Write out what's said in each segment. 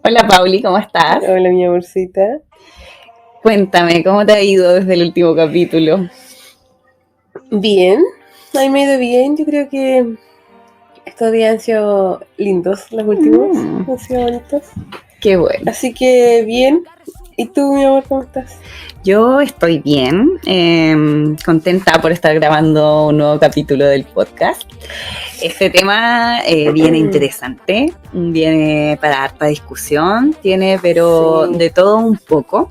Hola Pauli, ¿cómo estás? Hola, mi amorcita. Cuéntame, ¿cómo te ha ido desde el último capítulo? Bien, a mí me ha ido bien. Yo creo que estos días han sido lindos, los últimos. Han sido bonitos. Qué bueno. Así que bien. ¿Y tú, mi amor, cómo estás? Yo estoy bien, contenta por estar grabando un nuevo capítulo del podcast. Este tema viene interesante, viene para harta discusión, tiene pero Sí. de todo un poco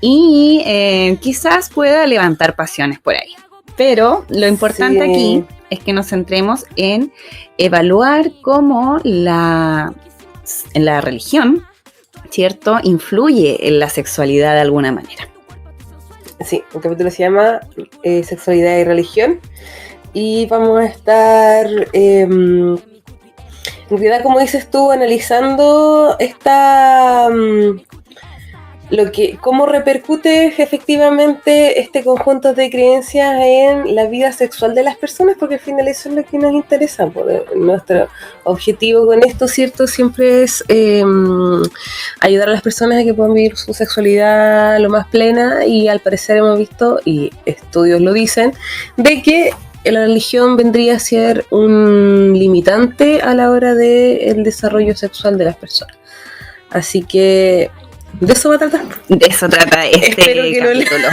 y quizás pueda levantar pasiones por ahí. Pero lo importante aquí es que nos centremos en evaluar cómo la religión, ¿cierto?, influye en la sexualidad de alguna manera. Sí, el capítulo se llama Sexualidad y Religión. Y vamos a estar, en realidad, como dices tú, analizando cómo repercute efectivamente este conjunto de creencias en la vida sexual de las personas, porque al final eso es lo que nos interesa. Nuestro objetivo con esto, ¿cierto?, siempre es ayudar a las personas a que puedan vivir su sexualidad lo más plena, y al parecer hemos visto, y estudios lo dicen, de que la religión vendría a ser un limitante a la hora del desarrollo sexual de las personas. Así que de eso va a tratar. De eso trata este Espero que capítulo.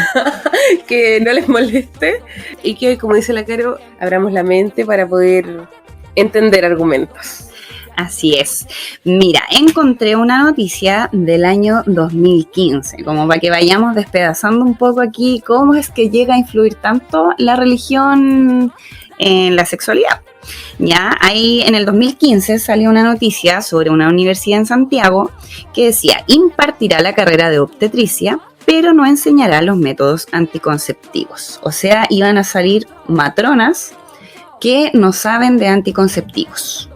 Que no les moleste y que, como dice la Caro, abramos la mente para poder entender argumentos. Así es. Mira, encontré una noticia del año 2015, como para que vayamos despedazando un poco aquí cómo es que llega a influir tanto la religión en la sexualidad. Ya, ahí en el 2015 salió una noticia sobre una universidad en Santiago que decía: impartirá la carrera de obstetricia, pero no enseñará los métodos anticonceptivos. O sea, iban a salir matronas que no saben de anticonceptivos.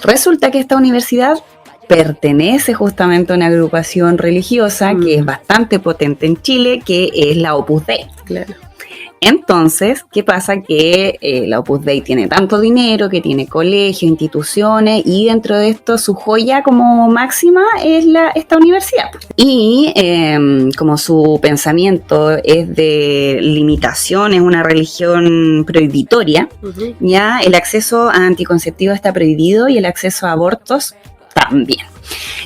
Resulta que esta universidad pertenece justamente a una agrupación religiosa que es bastante potente en Chile, que es la Opus Dei. Claro. Entonces, ¿qué pasa? Que la Opus Dei tiene tanto dinero, que tiene colegios, instituciones, y dentro de esto su joya como máxima es esta universidad. Y como su pensamiento es de limitación, es una religión prohibitoria, ya el acceso a anticonceptivos está prohibido y el acceso a abortos también.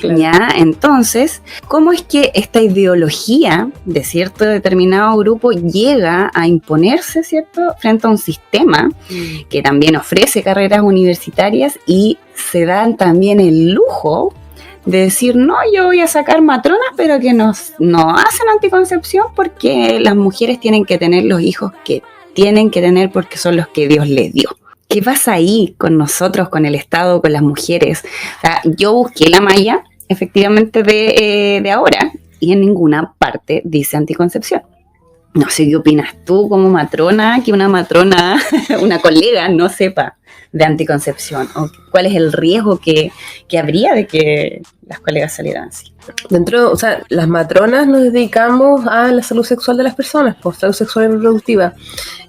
Claro. ¿Ya? Entonces, ¿cómo es que esta ideología de cierto determinado grupo llega a imponerse, ¿cierto?, frente a un sistema que también ofrece carreras universitarias y se dan también el lujo de decir: no, yo voy a sacar matronas, pero que no hacen anticoncepción porque las mujeres tienen que tener los hijos que tienen que tener porque son los que Dios les dio? ¿Qué pasa ahí con nosotros, con el Estado, con las mujeres? O sea, yo busqué la malla, efectivamente, de ahora, y en ninguna parte dice anticoncepción. No sé qué opinas tú como matrona, que una matrona, una colega, no sepa de anticoncepción, o cuál es el riesgo que habría de que las colegas salieran así. O sea, las matronas nos dedicamos a la salud sexual de las personas, por salud sexual y reproductiva.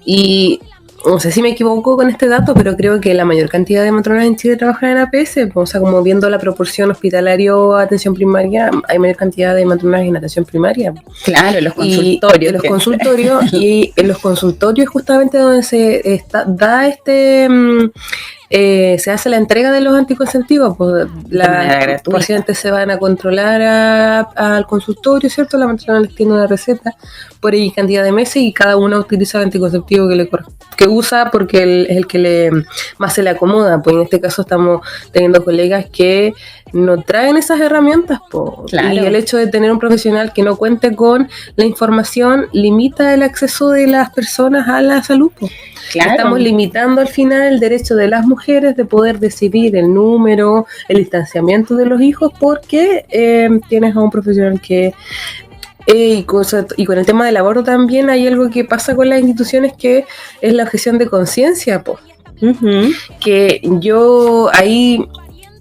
Y no sé si me equivoco con este dato, pero creo que la mayor cantidad de matronas en Chile trabajan en APS. O sea, como viendo la proporción hospitalario a atención primaria, hay mayor cantidad de matronas en atención primaria. Claro, en los consultorios. Y en los consultorios justamente donde se se hace la entrega de los anticonceptivos, pues los pacientes se van a controlar al consultorio, ¿cierto? La matrona les tiene una receta por ahí cantidad de meses y cada uno utiliza el anticonceptivo que usa porque es el que más se le acomoda. Pues en este caso estamos teniendo colegas que no traen esas herramientas, pues. Claro. Y el hecho de tener un profesional que no cuente con la información limita el acceso de las personas a la salud, pues. Claro. Estamos limitando al final el derecho de las mujeres de poder decidir el número, el distanciamiento de los hijos, porque tienes a un profesional que... y con el tema del aborto también hay algo que pasa con las instituciones, que es la objeción de conciencia, pues. Que yo ahí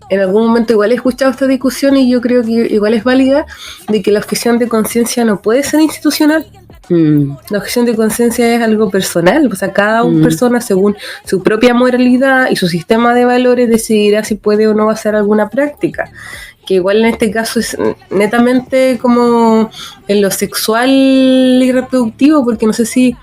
en algún momento igual he escuchado esta discusión y yo creo que igual es válida, de que la objeción de conciencia no puede ser institucional. La objeción de conciencia es algo personal, o sea, cada persona según su propia moralidad y su sistema de valores decidirá si puede o no hacer alguna práctica. que igual en este caso es netamente como en lo sexual y reproductivo, porque no sé si,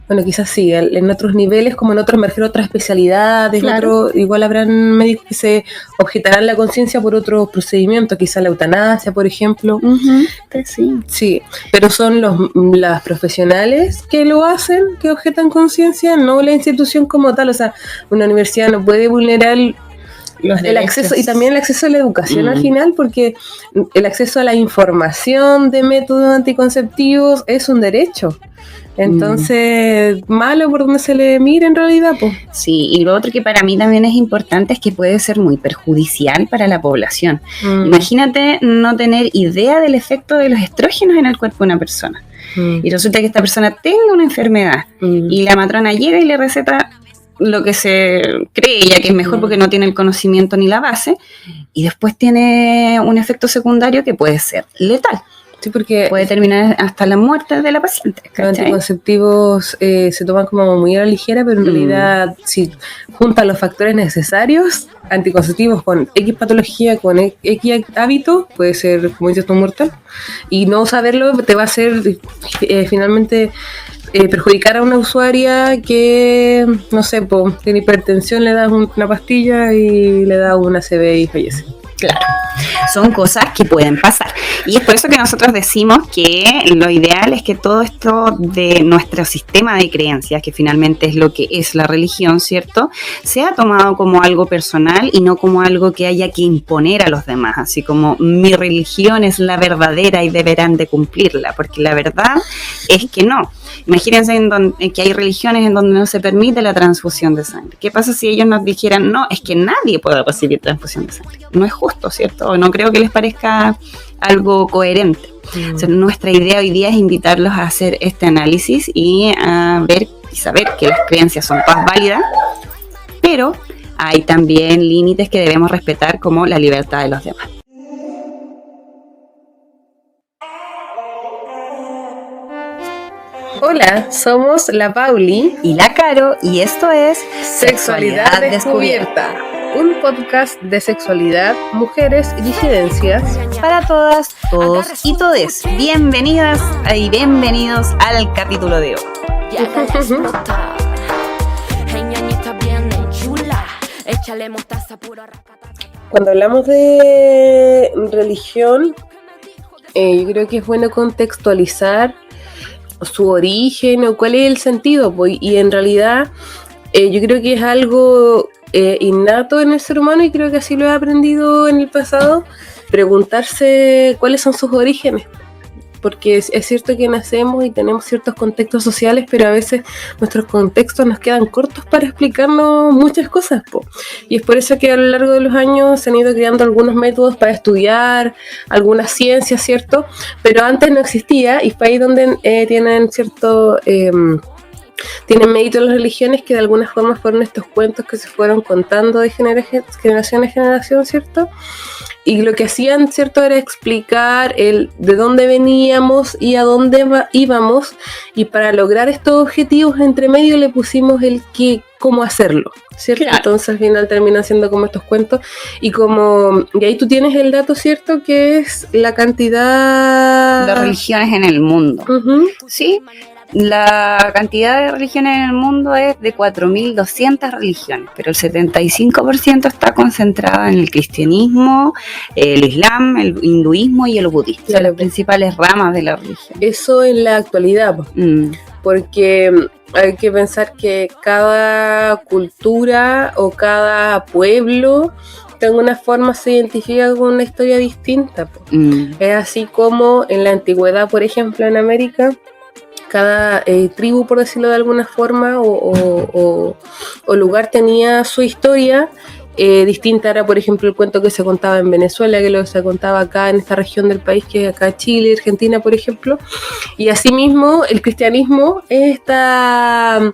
bueno, quizás sí, en otros niveles, como en otros, me refiero a otras especialidades, claro. Igual habrán médicos que se objetarán la conciencia por otros procedimientos, quizás la eutanasia, por ejemplo. Sí, pero son las profesionales que lo hacen, que objetan conciencia, no la institución como tal. O sea, una universidad no puede vulnerar el acceso, y también el acceso a la educación al final, porque el acceso a la información de métodos anticonceptivos es un derecho. Entonces, malo por donde se le mire en realidad, pues. Sí, y lo otro que para mí también es importante es que puede ser muy perjudicial para la población. Imagínate no tener idea del efecto de los estrógenos en el cuerpo de una persona. Y resulta que esta persona tenga una enfermedad y la matrona llega y le receta lo que se cree ella que es mejor porque no tiene el conocimiento ni la base, y después tiene un efecto secundario que puede ser letal. Sí, porque puede terminar hasta la muerte de la paciente. ¿Cachai? Los anticonceptivos se toman como muy a la ligera, pero en realidad si juntan los factores necesarios, anticonceptivos con X patología, con X hábito, puede ser, como dices tú, mortal. Y no saberlo te va a hacer finalmente perjudicar a una usuaria que, no sé, tiene hipertensión, le das una pastilla y le das una ACV y fallece. Claro, son cosas que pueden pasar. Y es por eso que nosotros decimos que lo ideal es que todo esto de nuestro sistema de creencias, que finalmente es lo que es la religión, ¿cierto?, sea tomado como algo personal y no como algo que haya que imponer a los demás, así como mi religión es la verdadera y deberán de cumplirla, porque la verdad es que no. Imagínense en que hay religiones en donde no se permite la transfusión de sangre. ¿Qué pasa si ellos nos dijeran, no, es que nadie puede recibir transfusión de sangre? No es justo, ¿cierto? No creo que les parezca algo coherente. O sea, nuestra idea hoy día es invitarlos a hacer este análisis y a ver y saber que las creencias son todas válidas, pero hay también límites que debemos respetar, como la libertad de los demás. Hola, somos la Pauli y la Caro, y esto es Sexualidad Descubierta, un podcast de sexualidad, mujeres y disidencias para todas, todos y todes. Bienvenidas y bienvenidos al capítulo de hoy. Cuando hablamos de religión, yo creo que es bueno contextualizar su origen o cuál es el sentido, pues, y en realidad yo creo que es algo innato en el ser humano, y creo que así lo he aprendido en el pasado, preguntarse cuáles son sus orígenes, porque es cierto que nacemos y tenemos ciertos contextos sociales, pero a veces nuestros contextos nos quedan cortos para explicarnos muchas cosas, po. Y es por eso que a lo largo de los años se han ido creando algunos métodos para estudiar algunas ciencias, ¿cierto? Pero antes no existía, y fue ahí donde tienen cierto... tienen mérito las religiones, que de alguna forma fueron estos cuentos que se fueron contando de generación a generación, ¿cierto? Y lo que hacían, ¿cierto?, era explicar de dónde veníamos y a dónde íbamos, y para lograr estos objetivos entre medio le pusimos cómo hacerlo, ¿cierto? Claro. Entonces al final terminan siendo como estos cuentos, y ahí tú tienes el dato, ¿cierto?, que es la cantidad de religiones en el mundo. Uh-huh. Sí. La cantidad de religiones en el mundo es de 4.200 religiones, pero el 75% está concentrada en el cristianismo, el islam, el hinduismo y el budismo. Claro. Son las principales ramas de la religión. Eso en la actualidad, porque hay que pensar que cada cultura o cada pueblo de alguna forma se identifica con una historia distinta. Es así como en la antigüedad, por ejemplo, en América, cada tribu, por decirlo de alguna forma, o lugar tenía su historia distinta. Era, por ejemplo, el cuento que se contaba en Venezuela, que lo que se contaba acá en esta región del país, que es acá Chile, Argentina, por ejemplo. Y asimismo, el cristianismo es esta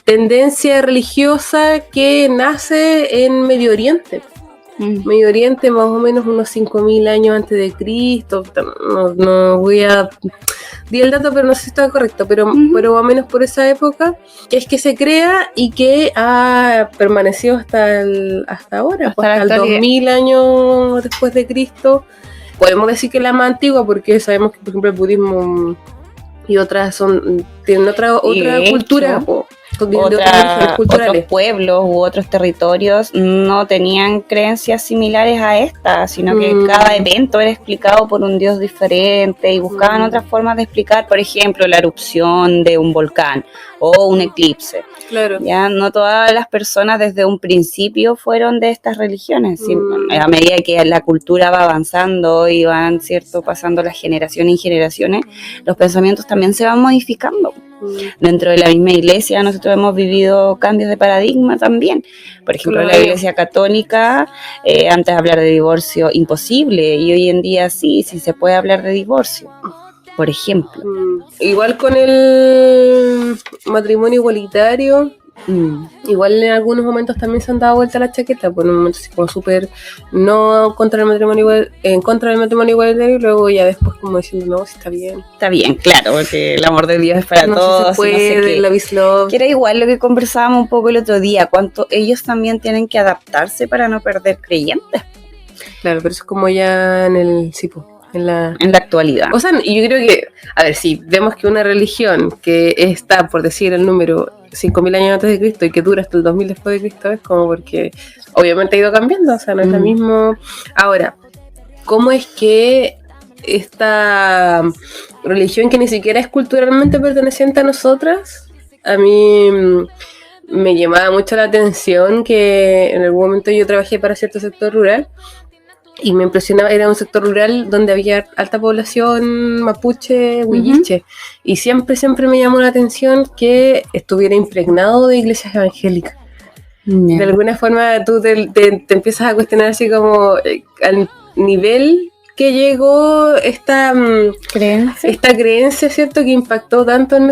tendencia religiosa que nace en Medio Oriente. Medio Oriente, más o menos unos 5.000 años antes de Cristo. No voy a... Di el dato, pero no sé si está correcto, pero más o menos por esa época, que es que se crea y que ha permanecido hasta ahora, hasta el 2000 años después de Cristo. Podemos decir que es la más antigua porque sabemos que, por ejemplo, el budismo y otras tienen otra cultura. Otros pueblos u otros territorios no tenían creencias similares a esta, sino que cada evento era explicado por un dios diferente y buscaban otras formas de explicar, por ejemplo, la erupción de un volcán o un eclipse. Claro. Ya no todas las personas desde un principio fueron de estas religiones. A medida que la cultura va avanzando y van, ¿cierto?, pasando las generaciones y generaciones, los pensamientos también se van modificando. Dentro de la misma iglesia nosotros hemos vivido cambios de paradigma también. Por ejemplo, la iglesia católica, antes de hablar de divorcio, imposible, y hoy en día sí se puede hablar de divorcio, por ejemplo. Igual con el matrimonio igualitario, igual en algunos momentos también se han dado vuelta la chaqueta, por un momento así como súper no contra el matrimonio igual, en contra del matrimonio igualitario, y luego ya después como diciendo no, si está bien. Está bien, claro, porque el amor de Dios es para todos. Se puede, no sé qué. Love is love. Que era igual lo que conversábamos un poco el otro día, cuánto ellos también tienen que adaptarse para no perder creyentes. Claro, pero eso es como ya en el en la actualidad. O sea, yo creo que, a ver, si vemos que una religión que está, por decir el número, 5.000 años antes de Cristo y que dura hasta el 2000 después de Cristo, es como porque obviamente ha ido cambiando, o sea, no es lo mismo. Ahora, ¿cómo es que esta religión que ni siquiera es culturalmente perteneciente a nosotras, a mí me llamaba mucho la atención que en algún momento yo trabajé para cierto sector rural y me impresionaba, era un sector rural donde había alta población mapuche, huilliche, y siempre me llamó la atención que estuviera impregnado de iglesias evangélicas. De alguna forma tú te empiezas a cuestionar así como al nivel que llegó esta creencia, ¿cierto?, que impactó tanto en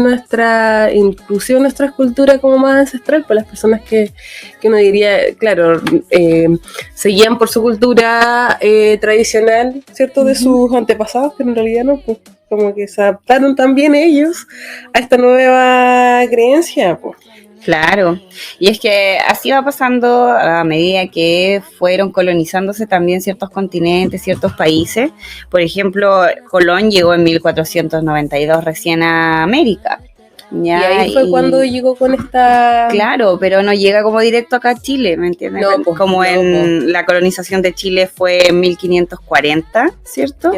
nuestra inclusión, nuestra cultura como más ancestral, por las personas que uno diría, claro, seguían por su cultura tradicional, ¿cierto?, de sus antepasados, pero en realidad no, pues como que se adaptaron también ellos a esta nueva creencia, pues. Claro, y es que así va pasando a medida que fueron colonizándose también ciertos continentes, ciertos países. Por ejemplo, Colón llegó en 1492 recién a América. ¿Ya? Y ahí fue cuando llegó con esta... Claro, pero no llega como directo acá a Chile, ¿me entiendes? No, pues, como la colonización de Chile fue en 1540, ¿cierto?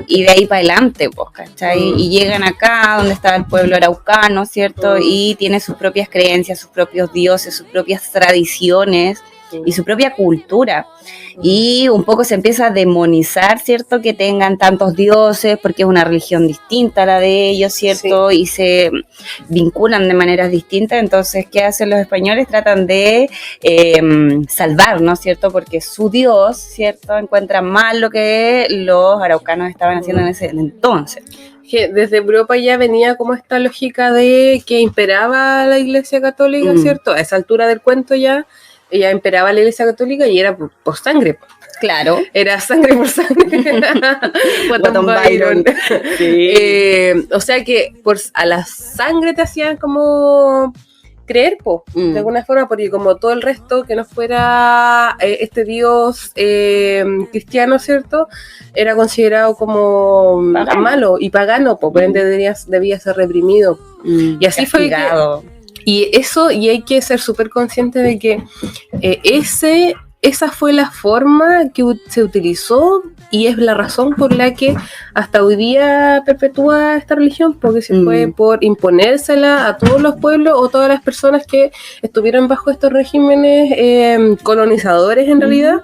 Y de ahí para adelante, pues, ¿cachai? Y llegan acá donde estaba el pueblo araucano, ¿cierto? Y tiene sus propias creencias, sus propios dioses, sus propias tradiciones y su propia cultura. Y un poco se empieza a demonizar, ¿cierto?, que tengan tantos dioses porque es una religión distinta a la de ellos, ¿cierto? Y se vinculan de maneras distintas. Entonces, ¿qué hacen los españoles? Tratan de salvar, ¿no es cierto? Porque su dios, ¿cierto?, encuentra mal lo que los araucanos estaban haciendo en ese entonces. Que desde Europa ya venía como esta lógica de que imperaba la Iglesia Católica, ¿cierto? A esa altura del cuento ya imperaba la Iglesia Católica y era por sangre. Claro. Era sangre por sangre. Watton Byron. Sí. O sea que a la sangre te hacían como creer, de alguna forma, porque como todo el resto que no fuera este dios cristiano, ¿cierto?, era considerado como malo y pagano, por ende debía ser reprimido. Y así castigado. Y hay que ser súper consciente de que esa fue la forma que se utilizó y es la razón por la que hasta hoy día perpetúa esta religión, porque se fue por imponérsela a todos los pueblos o todas las personas que estuvieron bajo estos regímenes colonizadores en realidad.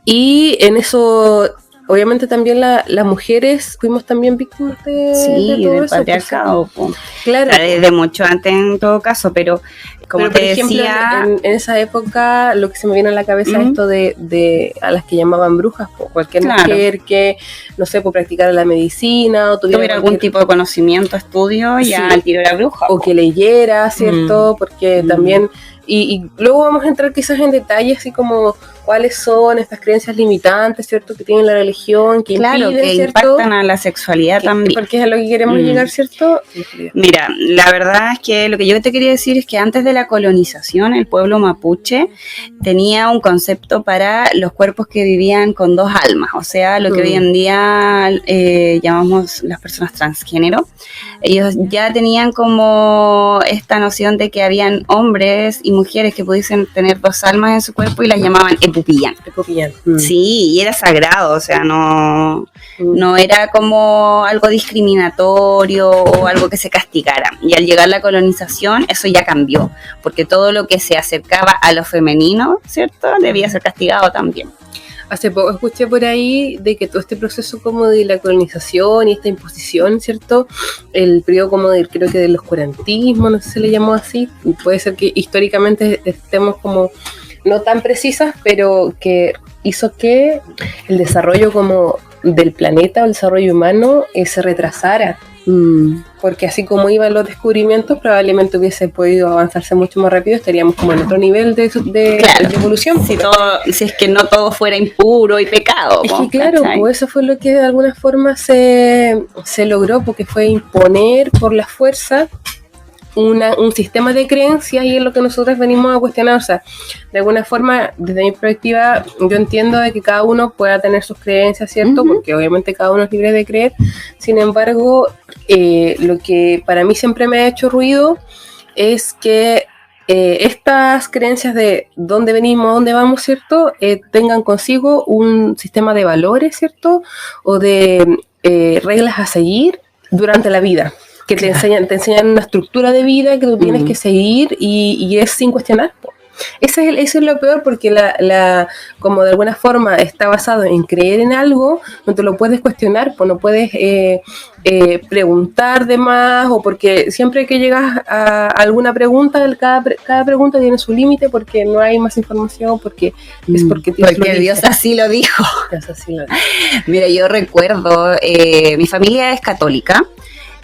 Y en eso... Obviamente también las mujeres fuimos también víctimas de todo del eso, patriarcado. Pues, claro. Desde mucho antes en todo caso, pero como te decía... En esa época lo que se me viene a la cabeza es esto de a las que llamaban brujas, pues, cualquier mujer que, no sé, pues practicara la medicina o tuviera algún tipo de conocimiento, estudio, ya al tiro era bruja. O que leyera, ¿cierto? Porque también... y luego vamos a entrar quizás en detalles así como cuáles son estas creencias limitantes, ¿cierto? Que tiene la religión, que claro, impiden, que ¿cierto? Impactan a la sexualidad también. Porque es a lo que queremos llegar, ¿cierto? Mira, la verdad es que lo que yo te quería decir es que antes de la colonización, el pueblo mapuche tenía un concepto para los cuerpos que vivían con dos almas, o sea, lo que hoy en día llamamos las personas transgénero. Ellos ya tenían como esta noción de que habían hombres y mujeres que pudiesen tener dos almas en su cuerpo y las llamaban epupillán. Sí, y era sagrado, o sea, no era como algo discriminatorio o algo que se castigara. Y al llegar la colonización, eso ya cambió, porque todo lo que se acercaba a lo femenino, ¿cierto?, debía ser castigado también. Hace poco escuché por ahí de que todo este proceso como de la colonización y esta imposición, ¿cierto? El periodo como creo que del oscurantismo, no sé si se le llamó así, puede ser que históricamente estemos como no tan precisas, pero que hizo que el desarrollo como del planeta o el desarrollo humano se retrasara. Porque así como iban los descubrimientos, probablemente hubiese podido avanzarse mucho más rápido, estaríamos como en otro nivel de evolución. Si es que no todo fuera impuro y pecado. Es que claro, pues eso fue lo que de alguna forma se logró, porque fue imponer por la fuerza un sistema de creencias, y es lo que nosotros venimos a cuestionar. O sea, de alguna forma, desde mi perspectiva, yo entiendo de que cada uno pueda tener sus creencias, ¿cierto? Porque obviamente cada uno es libre de creer. Sin embargo, lo que para mí siempre me ha hecho ruido es que estas creencias de dónde venimos, dónde vamos, ¿cierto? Tengan consigo un sistema de valores, ¿cierto? O de reglas a seguir durante la vida, que te enseñan una estructura de vida que tú tienes que seguir, y es sin cuestionar. Eso es lo peor, porque como de alguna forma está basado en creer en algo, no te lo puedes cuestionar, pues no puedes preguntar de más, o porque siempre que llegas a alguna pregunta, cada pregunta tiene su límite, porque no hay más información, porque es porque Dios así lo dijo. Dios así lo dijo. Mira, yo recuerdo, mi familia es católica.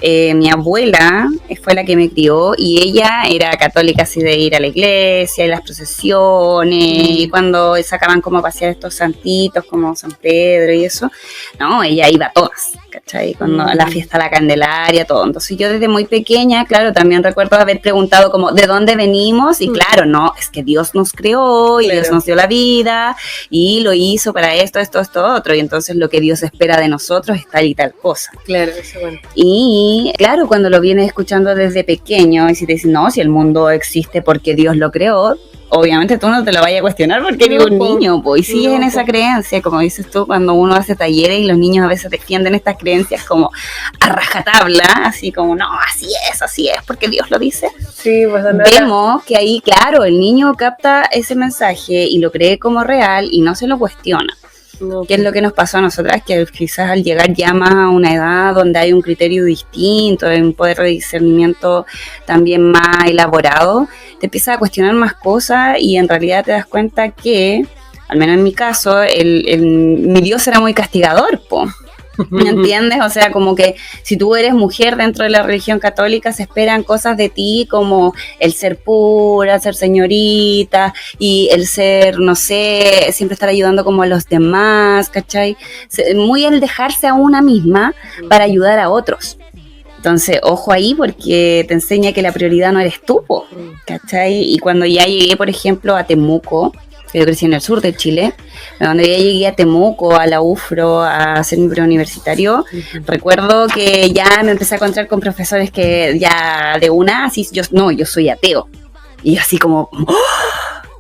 Mi abuela fue la que me crió, y ella era católica, así de ir a la iglesia y las procesiones, y cuando sacaban como a pasear estos santitos como San Pedro y eso, no, ella iba a todas, ¿cachai? Cuando a la fiesta de la Candelaria, todo. Entonces yo desde muy pequeña, claro, también recuerdo haber preguntado como ¿de dónde venimos? Y claro, no, es que Dios nos creó y Dios nos dio la vida y lo hizo para esto, otro, y entonces lo que Dios espera de nosotros es tal y tal cosa. Claro, eso bueno. Y claro, cuando lo vienes escuchando desde pequeño, y si te dicen, no, si el mundo existe porque Dios lo creó, obviamente tú no te lo vayas a cuestionar porque eres un niño, y sigues en esa creencia, como dices tú, cuando uno hace talleres y los niños a veces defienden estas creencias como a rajatabla, así como, no, así es, porque Dios lo dice. Sí, pues vemos que ahí, claro, el niño capta ese mensaje y lo cree como real y no se lo cuestiona. ¿Qué es lo que nos pasó a nosotras? Que quizás al llegar ya más a una edad donde hay un criterio distinto, un poder de discernimiento también más elaborado, te empiezas a cuestionar más cosas, y en realidad te das cuenta que, al menos en mi caso, mi Dios era muy castigador, ¿me entiendes? O sea, como que si tú eres mujer dentro de la religión católica, se esperan cosas de ti como el ser pura, ser señorita, y el ser, no sé, siempre estar ayudando como a los demás, ¿cachai? Muy el dejarse a una misma para ayudar a otros. Entonces, ojo ahí, porque te enseña que la prioridad no eres tú, ¿cachai? Y cuando ya llegué, por ejemplo, a Temuco, yo crecí en el sur de Chile, donde ya llegué a Temuco, a la UFRO, a hacer mi preuniversitario, recuerdo que ya me empecé a encontrar con profesores que ya de una, así, yo soy ateo. Y así como,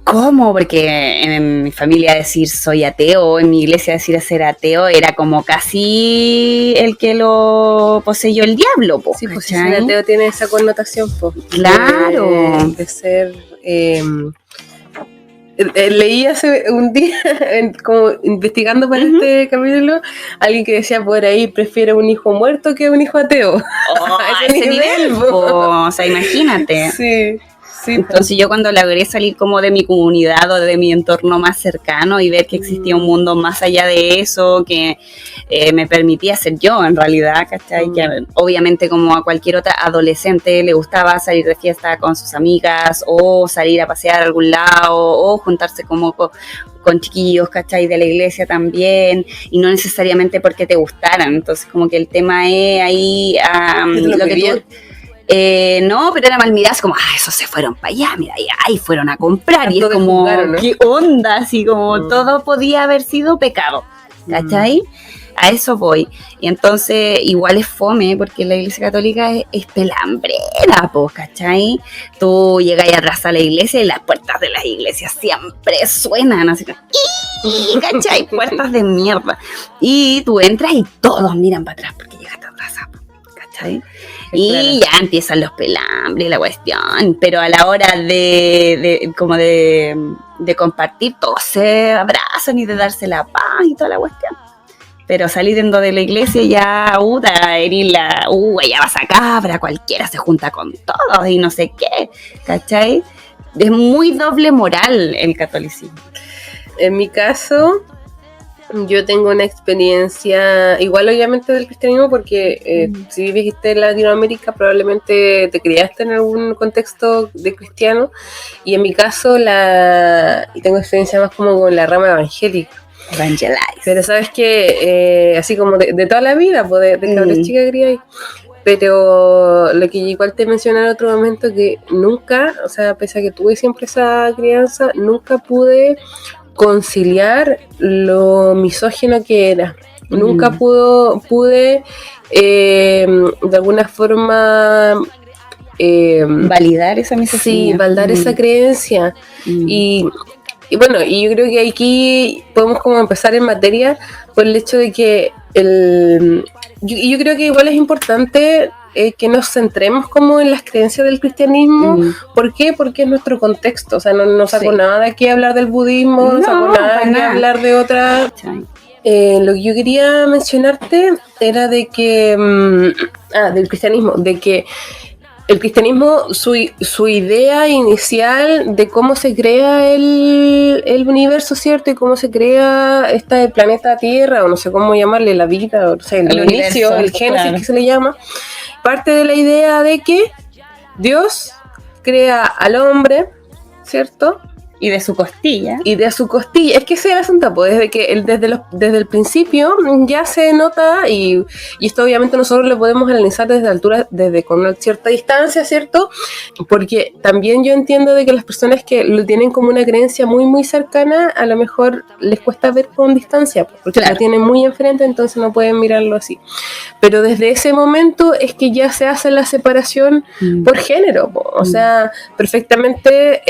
¿cómo? Porque en mi familia decir soy ateo, en mi iglesia decir ser ateo, era como casi el que lo poseyó el diablo, Sí, pues ser ateo tiene esa connotación, claro. De ser... leí hace un día, como investigando para este capítulo, alguien que decía por ahí, prefiere un hijo muerto que un hijo ateo. A ese nivel, o sea, imagínate. Sí. Sí, entonces yo cuando logré salir como de mi comunidad o de mi entorno más cercano y ver que existía un mundo más allá de eso, que me permitía ser yo en realidad, ¿cachai? Que obviamente como a cualquier otra adolescente le gustaba salir de fiesta con sus amigas o salir a pasear a algún lado o juntarse como con chiquillos, ¿cachai? De la iglesia también, y no necesariamente porque te gustaran. Entonces como que el tema es ahí lo que tú... no, pero era mal mirada, como, esos se fueron para allá, mira, y ahí fueron a comprar, y es como, jugaron, ¿no? ¿qué onda? Así como todo podía haber sido pecado, ¿cachai? A eso voy. Y entonces igual es fome, porque la iglesia católica es pelambrera, pues, ¿cachai? Tú llegas y atrás a la iglesia y las puertas de las iglesias siempre suenan así como, ¿cachai? Puertas de mierda. Y tú entras y todos miran para atrás porque llegaste atrasado, ¿cachai? Y ya empiezan los pelambres, la cuestión, pero a la hora de compartir, todos se abrazan y de darse la paz y toda la cuestión. Pero saliendo de la iglesia ya, ya vas a cabra, cualquiera se junta con todos y no sé qué, ¿cachai? Es muy doble moral el catolicismo. En mi caso, yo tengo una experiencia igual obviamente del cristianismo porque si viviste en Latinoamérica probablemente te criaste en algún contexto de cristiano, y en mi caso tengo experiencia más como con la rama evangélica. Evangelize. Pero sabes que así como de toda la vida, pues de cabras chicas crié. Pero lo que igual te mencioné en otro momento, que nunca, o sea, pese a que tuve siempre esa crianza, nunca pude conciliar lo misógino que era. Nunca pude de alguna forma validar esa misoginia. Sí, validar esa creencia. Y bueno, y yo creo que aquí podemos como empezar en materia por el hecho de que yo creo que igual es importante que nos centremos como en las creencias del cristianismo. ¿Por qué? Porque es nuestro contexto. O sea, no saco nada de aquí hablar del budismo, no saco nada de aquí hablar de otra. Lo que yo quería mencionarte era de que del cristianismo, de que el cristianismo, su idea inicial de cómo se crea el universo, ¿cierto? Y cómo se crea el planeta Tierra, o no sé cómo llamarle, la vida, o sea, el inicio, el génesis, claro, que se le llama, parte de la idea de que Dios crea al hombre, ¿cierto? Y de su costilla. Es que ese es el asunto, pues, desde el principio ya se nota, y esto obviamente nosotros lo podemos analizar desde altura, con una cierta distancia, ¿cierto? Porque también yo entiendo de que las personas que lo tienen como una creencia muy, muy cercana, a lo mejor les cuesta ver con distancia, porque lo tienen muy enfrente, entonces no pueden mirarlo así. Pero desde ese momento es que ya se hace la separación por género, o sea, perfectamente,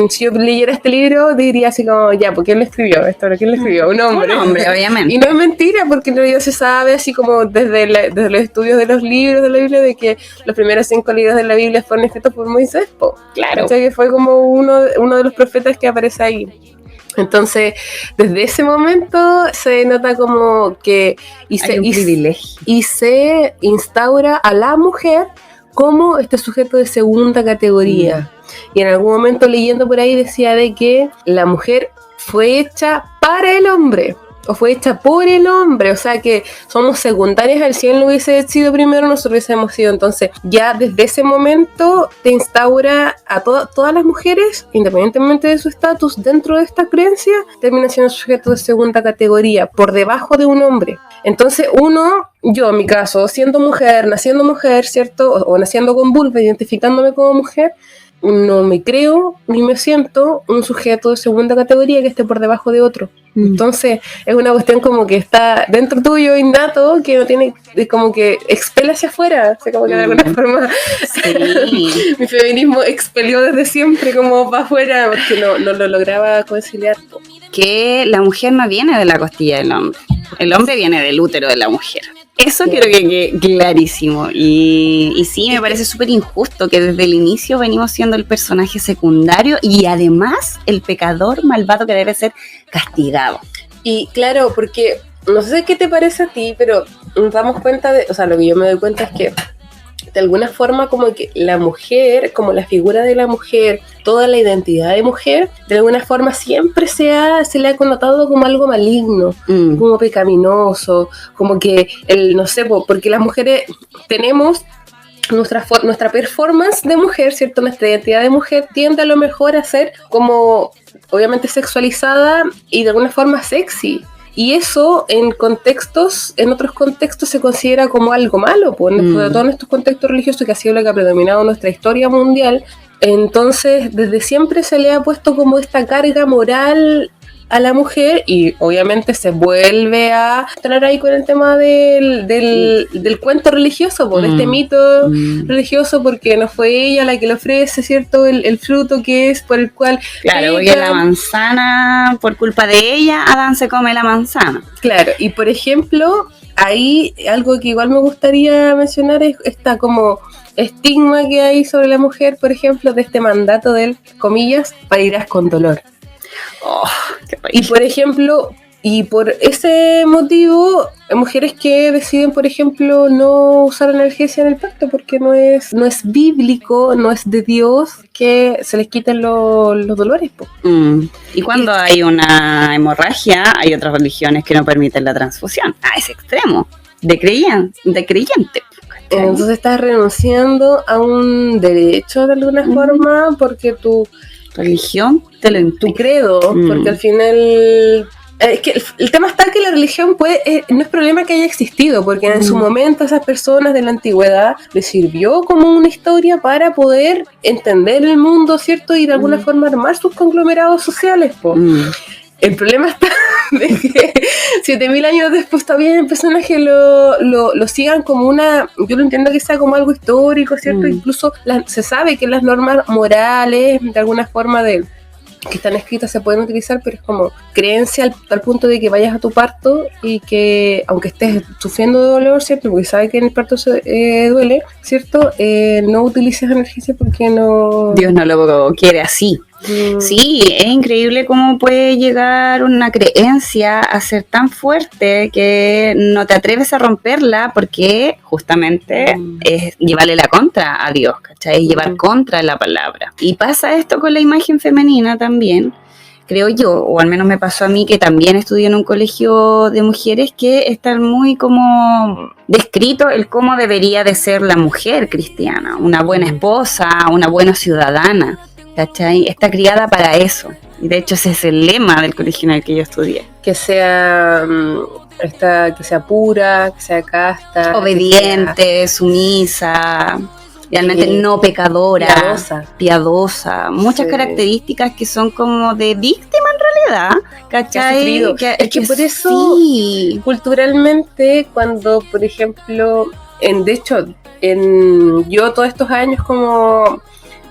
si yo leyera este libro diría así como, ya, ¿por quién lo escribió esto? ¿Quién lo escribió? Un hombre, obviamente. Y no es mentira, porque ya se sabe así como desde los estudios de los libros de la Biblia, de que los primeros 5 libros de la Biblia fueron escritos por Moisés, claro. O sea, que fue como uno de los profetas que aparece ahí. Entonces, desde ese momento se nota como que y se instaura a la mujer como este sujeto de segunda categoría. Y en algún momento leyendo por ahí decía de que la mujer fue hecha para el hombre, o fue hecha por el hombre, o sea que somos secundarias al cielo. Hubiese sido primero, nosotros hubiésemos sido. Entonces ya desde ese momento te instaura a todas las mujeres, independientemente de su estatus dentro de esta creencia, termina siendo sujeto de segunda categoría, por debajo de un hombre. Entonces yo en mi caso, siendo mujer, naciendo mujer, ¿cierto? O naciendo con vulva, identificándome como mujer, no me creo ni me siento un sujeto de segunda categoría que esté por debajo de otro. Entonces es una cuestión como que está dentro tuyo, innato, que no tiene, como que expele hacia afuera, o sea, como que de alguna forma mi feminismo expelió desde siempre como para afuera, porque no lo lograba conciliar. Que la mujer no viene de la costilla del hombre, el hombre viene del útero de la mujer. Eso quiero que quede clarísimo. Y sí, me parece súper injusto que desde el inicio venimos siendo el personaje secundario y además el pecador malvado que debe ser castigado. Y claro, porque no sé qué te parece a ti, pero nos damos cuenta o sea, lo que yo me doy cuenta es que de alguna forma como que la mujer, como la figura de la mujer, toda la identidad de mujer, de alguna forma siempre se le ha connotado como algo maligno, como pecaminoso, como que, no sé, porque las mujeres tenemos nuestra performance de mujer, ¿cierto? Nuestra identidad de mujer tiende a lo mejor a ser como, obviamente, sexualizada y de alguna forma sexy. Y eso en otros contextos se considera como algo malo, pues, sobre todo en estos contextos religiosos, que ha sido lo que ha predominado en nuestra historia mundial. Entonces, desde siempre se le ha puesto como esta carga moral a la mujer, y obviamente se vuelve a entrar ahí con el tema del cuento religioso, por este mito religioso, porque no fue ella la que le ofrece, ¿cierto? El fruto que es por el cual... Claro, porque la manzana, por culpa de ella, Adán se come la manzana. Claro, y por ejemplo, ahí algo que igual me gustaría mencionar es esta como estigma que hay sobre la mujer, por ejemplo, de este mandato del, comillas, parirás con dolor. Oh, y por ejemplo, y por ese motivo, hay mujeres que deciden, por ejemplo, no usar analgesia en el parto porque no es bíblico, no es de Dios que se les quiten los dolores. Y cuando hay una hemorragia, hay otras religiones que no permiten la transfusión a ese extremo, de creyente. Entonces estás renunciando a un derecho de alguna forma porque tu religión te lo impide. Tu credo, porque al final... Es que el tema está que la religión no es problema que haya existido, porque en su momento a esas personas de la antigüedad les sirvió como una historia para poder entender el mundo, ¿cierto? Y de alguna forma armar sus conglomerados sociales, El problema está de que 7000 años después todavía hay personas que lo sigan como yo lo entiendo que sea como algo histórico, ¿cierto? Incluso se sabe que las normas morales, de alguna forma que están escritas se pueden utilizar, pero es como creencia al punto de que vayas a tu parto y que aunque estés sufriendo de dolor, ¿cierto? Porque sabes que en el parto duele, ¿cierto? No utilices analgesia porque no... Dios no lo quiere así. Sí, es increíble cómo puede llegar una creencia a ser tan fuerte que no te atreves a romperla porque justamente es llevarle la contra a Dios, ¿cachai? Es llevar contra la palabra. Y pasa esto con la imagen femenina también, creo yo, o al menos me pasó a mí, que también estudié en un colegio de mujeres, que está muy como descrito el cómo debería de ser la mujer cristiana, una buena esposa, una buena ciudadana, ¿cachai? Está criada para eso. Y de hecho ese es el lema del colegio en el que yo estudié. Que sea pura, que sea casta, obediente, sumisa, realmente no pecadora, piadosa. Muchas características que son como de víctima en realidad, ¿cachai? Es que por eso culturalmente, cuando por ejemplo, yo todos estos años como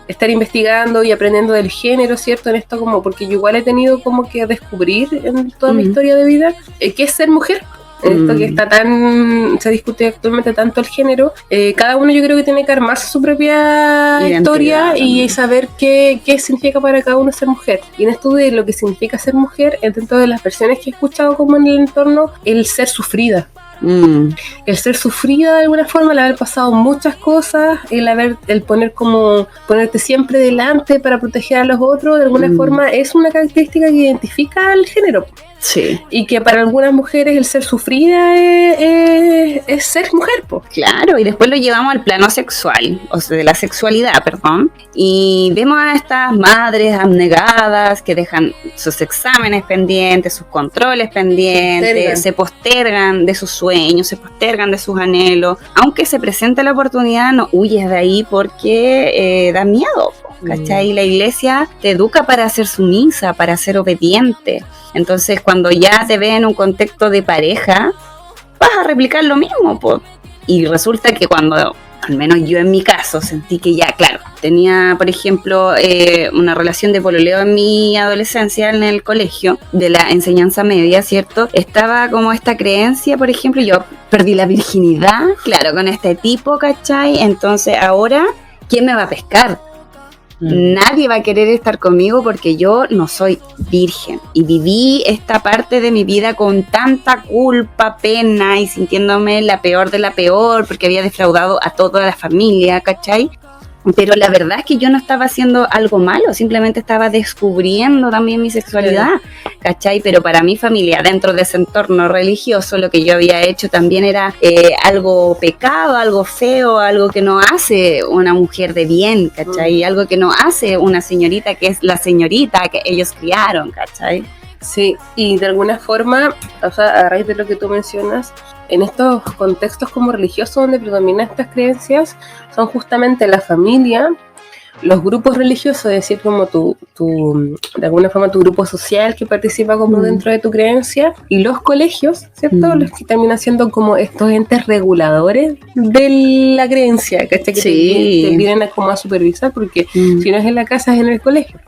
estar investigando y aprendiendo del género, ¿cierto? En esto como, porque yo igual he tenido como que descubrir en toda mi historia de vida qué es ser mujer. En esto que se discute actualmente tanto el género, cada uno yo creo que tiene que armarse su propia historia y saber qué significa para cada uno ser mujer. Y en esto de lo que significa ser mujer, dentro de las versiones que he escuchado como en el entorno, el ser sufrida. El ser sufrida de alguna forma, el haber pasado muchas cosas, el ponerte siempre delante para proteger a los otros, de alguna forma es una característica que identifica al género. Sí. Y que para algunas mujeres el ser sufrida es ser mujer, po. Claro, y después lo llevamos al plano sexual, o sea, de la sexualidad, perdón. Y vemos a estas madres abnegadas que dejan sus exámenes pendientes, sus controles pendientes, se postergan de sus sueños, se postergan de sus anhelos. Aunque se presente la oportunidad, no huyes de ahí porque da miedo, ¿cachai? La iglesia te educa para ser sumisa, para ser obediente. Entonces, cuando ya te ve en un contexto de pareja, vas a replicar lo mismo, po. Y resulta que cuando, al menos yo en mi caso, sentí que ya, claro, tenía, por ejemplo, una relación de pololeo en mi adolescencia en el colegio, de la enseñanza media, ¿cierto? Estaba como esta creencia, por ejemplo, yo perdí la virginidad, claro, con este tipo, ¿cachai? Entonces, ahora, ¿quién me va a pescar? Nadie va a querer estar conmigo porque yo no soy virgen. Y viví esta parte de mi vida con tanta culpa, pena y sintiéndome la peor de la peor porque había defraudado a toda la familia, ¿cachai? Pero la verdad es que yo no estaba haciendo algo malo, simplemente estaba descubriendo también mi sexualidad, ¿cachai? Pero para mi familia, dentro de ese entorno religioso, lo que yo había hecho también era algo pecado, algo feo, algo que no hace una mujer de bien, ¿cachai? Algo que no hace una señorita que es la señorita que ellos criaron, ¿cachai? Sí, y de alguna forma, o sea, a raíz de lo que tú mencionas, en estos contextos como religiosos donde predominan estas creencias, son justamente la familia, los grupos religiosos, es decir, como de alguna forma tu grupo social que participa como dentro de tu creencia, y los colegios, ¿cierto? Los que terminan siendo como estos entes reguladores de la creencia, ¿cachai? Que te vienen como a supervisar, porque si no es en la casa es en el colegio.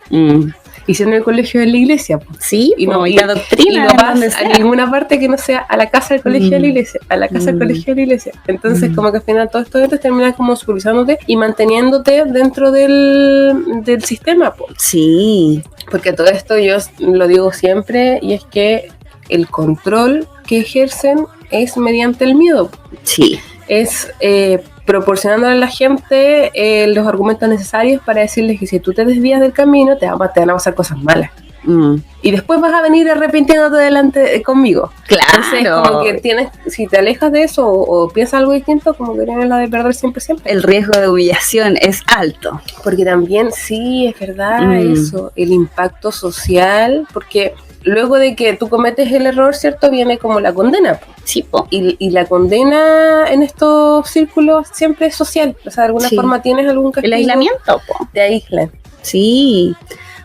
Y si en el colegio es en la iglesia, pues. Sí, y no la doctrina, y no vas a ninguna parte que no sea a la casa del colegio de la iglesia, a la casa del colegio de la iglesia. Entonces, como que al final todos estos eventos terminan como supervisándote y manteniéndote dentro del sistema, pues. Sí. Porque todo esto yo lo digo siempre, y es que el control que ejercen es mediante el miedo. Sí. Es proporcionándole a la gente los argumentos necesarios para decirles que si tú te desvías del camino te van a pasar cosas malas. Y después vas a venir arrepintiéndote delante conmigo. Claro. Entonces, como que si te alejas de eso o piensas algo distinto, como que tienes la de perder siempre. El riesgo de humillación es alto. Porque también, sí, es verdad eso, el impacto social, porque luego de que tú cometes el error, ¿cierto? Viene como la condena. Sí, po. Y la condena en estos círculos siempre es social. O sea, de alguna forma tienes algún castigo. El aislamiento, po. Te aíslan. Sí.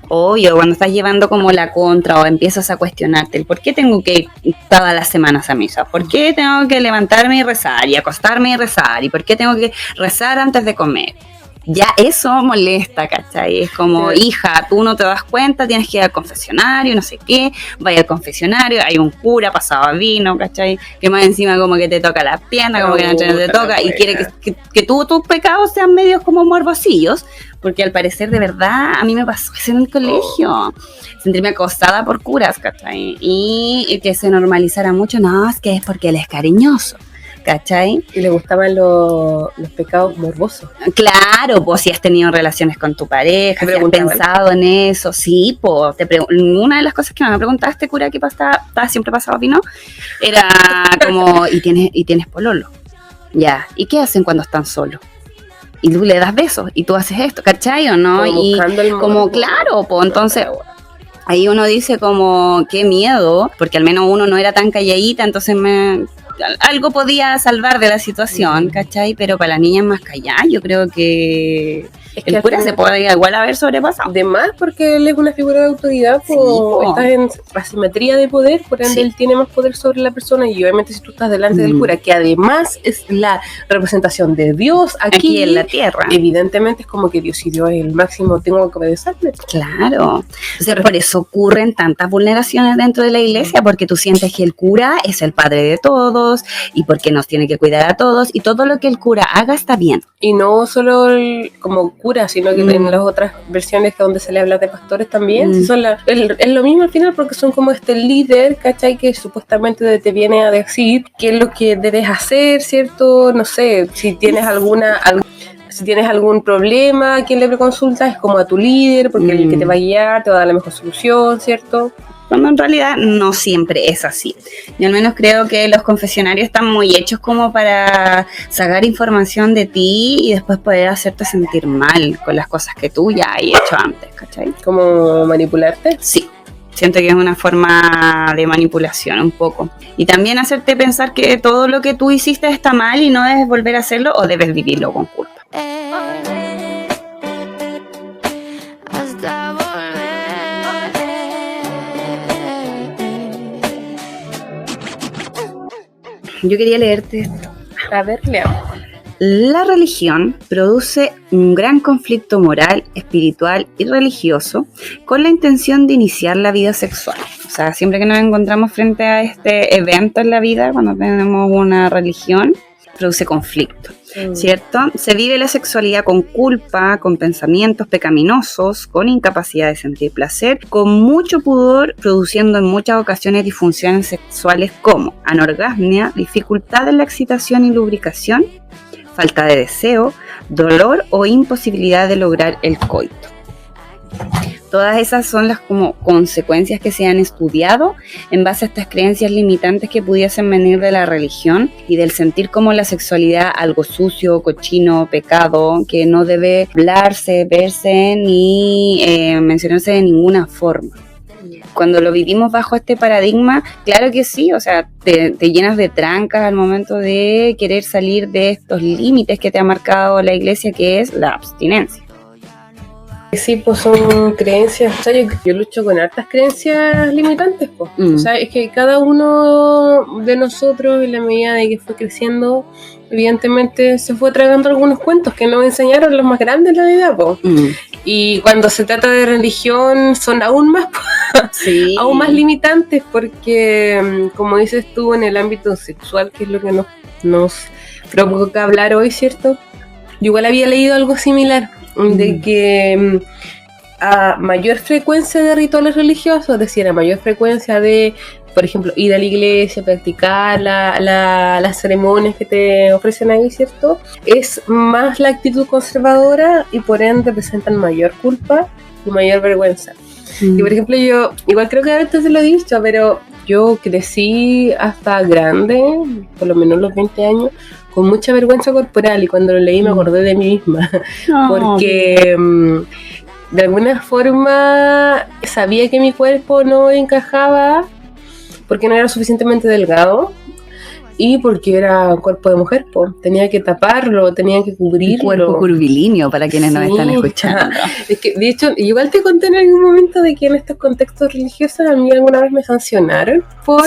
Obvio, cuando estás llevando como la contra o empiezas a cuestionarte el por qué tengo que ir todas las semanas a misa, por qué tengo que levantarme y rezar y acostarme y rezar y por qué tengo que rezar antes de comer. Ya eso molesta, ¿cachai? Es como, hija, tú no te das cuenta, tienes que ir al confesionario, no sé qué, vaya al confesionario, hay un cura pasado a vino, ¿cachai? Que más encima como que te toca la pierna, como que no te toca y quiere que tus pecados sean medios como morbosillos, porque al parecer de verdad a mí me pasó eso en el colegio, sentirme acosada por curas, ¿cachai? Y que se normalizara mucho, no, es que es porque él es cariñoso. ¿Cachai? Y le gustaban los pecados morbosos. Claro, pues si has tenido relaciones con tu pareja, si has pensado en eso, sí, pues una de las cosas que me preguntaste, cura, que siempre pasaba vino, era como, ¿y tienes pololo? Ya, ¿y qué hacen cuando están solos? Y tú le das besos, y tú haces esto, ¿cachai o no? Y como, claro, pues entonces ahí uno dice como, qué miedo, porque al menos uno no era tan calladita, entonces algo podía salvar de la situación, ¿cachai? Pero para la niña es más callada, yo creo que el cura se puede igual haber sobrepasado. De más, porque él es una figura de autoridad, estás en asimetría de poder, por ende él tiene más poder sobre la persona, y obviamente si tú estás delante del cura, que además es la representación de Dios aquí en la tierra, evidentemente es como que Dios, si Dios es el máximo, tengo que obedecerle. Claro, o sea, por eso ocurren tantas vulneraciones dentro de la iglesia, porque tú sientes que el cura es el padre de todos, y porque nos tiene que cuidar a todos, y todo lo que el cura haga está bien. Y no solo como cura, sino que en las otras versiones donde se le habla de pastores también, es lo mismo al final, porque son como este líder, ¿cachai? Que supuestamente te viene a decir qué es lo que debes hacer, ¿cierto? No sé, si tienes algún problema, ¿a quién le consultas? Es como a tu líder, porque el que te va a guiar, te va a dar la mejor solución, ¿cierto? Cuando en realidad no siempre es así. Yo al menos creo que los confesionarios están muy hechos como para sacar información de ti y después poder hacerte sentir mal con las cosas que tú ya has hecho antes, ¿cachai? ¿Como manipularte? Sí. Siento que es una forma de manipulación un poco. Y también hacerte pensar que todo lo que tú hiciste está mal y no debes volver a hacerlo o debes vivirlo con culpa. Yo quería leerte esto. A ver, leamos. La religión produce un gran conflicto moral, espiritual y religioso con la intención de iniciar la vida sexual. O sea, siempre que nos encontramos frente a este evento en la vida, cuando tenemos una religión, produce conflicto, ¿cierto? Se vive la sexualidad con culpa, con pensamientos pecaminosos, con incapacidad de sentir placer, con mucho pudor, produciendo en muchas ocasiones disfunciones sexuales como anorgasmia, dificultad en la excitación y lubricación, falta de deseo, dolor o imposibilidad de lograr el coito. Todas esas son las como consecuencias que se han estudiado en base a estas creencias limitantes que pudiesen venir de la religión y del sentir como la sexualidad algo sucio, cochino, pecado, que no debe hablarse, verse ni mencionarse de ninguna forma. Cuando lo vivimos bajo este paradigma, claro que sí, o sea, te llenas de trancas al momento de querer salir de estos límites que te ha marcado la iglesia, que es la abstinencia. Sí, pues son creencias, o sea, yo lucho con hartas creencias limitantes, pues. O sea, es que cada uno de nosotros, en la medida de que fue creciendo, evidentemente se fue tragando algunos cuentos que nos enseñaron los más grandes de la vida, pues. Y cuando se trata de religión son aún más, sí, aún más limitantes, porque, como dices tú, en el ámbito sexual, que es lo que nos provoca hablar hoy, ¿cierto? Yo igual había leído algo similar, de que a mayor frecuencia de rituales religiosos, es decir, a mayor frecuencia de, por ejemplo, ir a la iglesia, practicar las ceremonias que te ofrecen ahí, ¿cierto? Es más la actitud conservadora y por ende presentan mayor culpa y mayor vergüenza. Y por ejemplo, yo, igual creo que antes se lo he dicho, pero yo crecí hasta grande, por lo menos los 20 años, con mucha vergüenza corporal, y cuando lo leí me acordé de mí misma, porque de alguna forma sabía que mi cuerpo no encajaba porque no era suficientemente delgado y porque era un cuerpo de mujer, tenía que taparlo, tenía que cubrirlo. Un cuerpo curvilíneo para quienes nos están escuchando. Es que, de hecho, igual te conté en algún momento de que en estos contextos religiosos a mí alguna vez me sancionaron por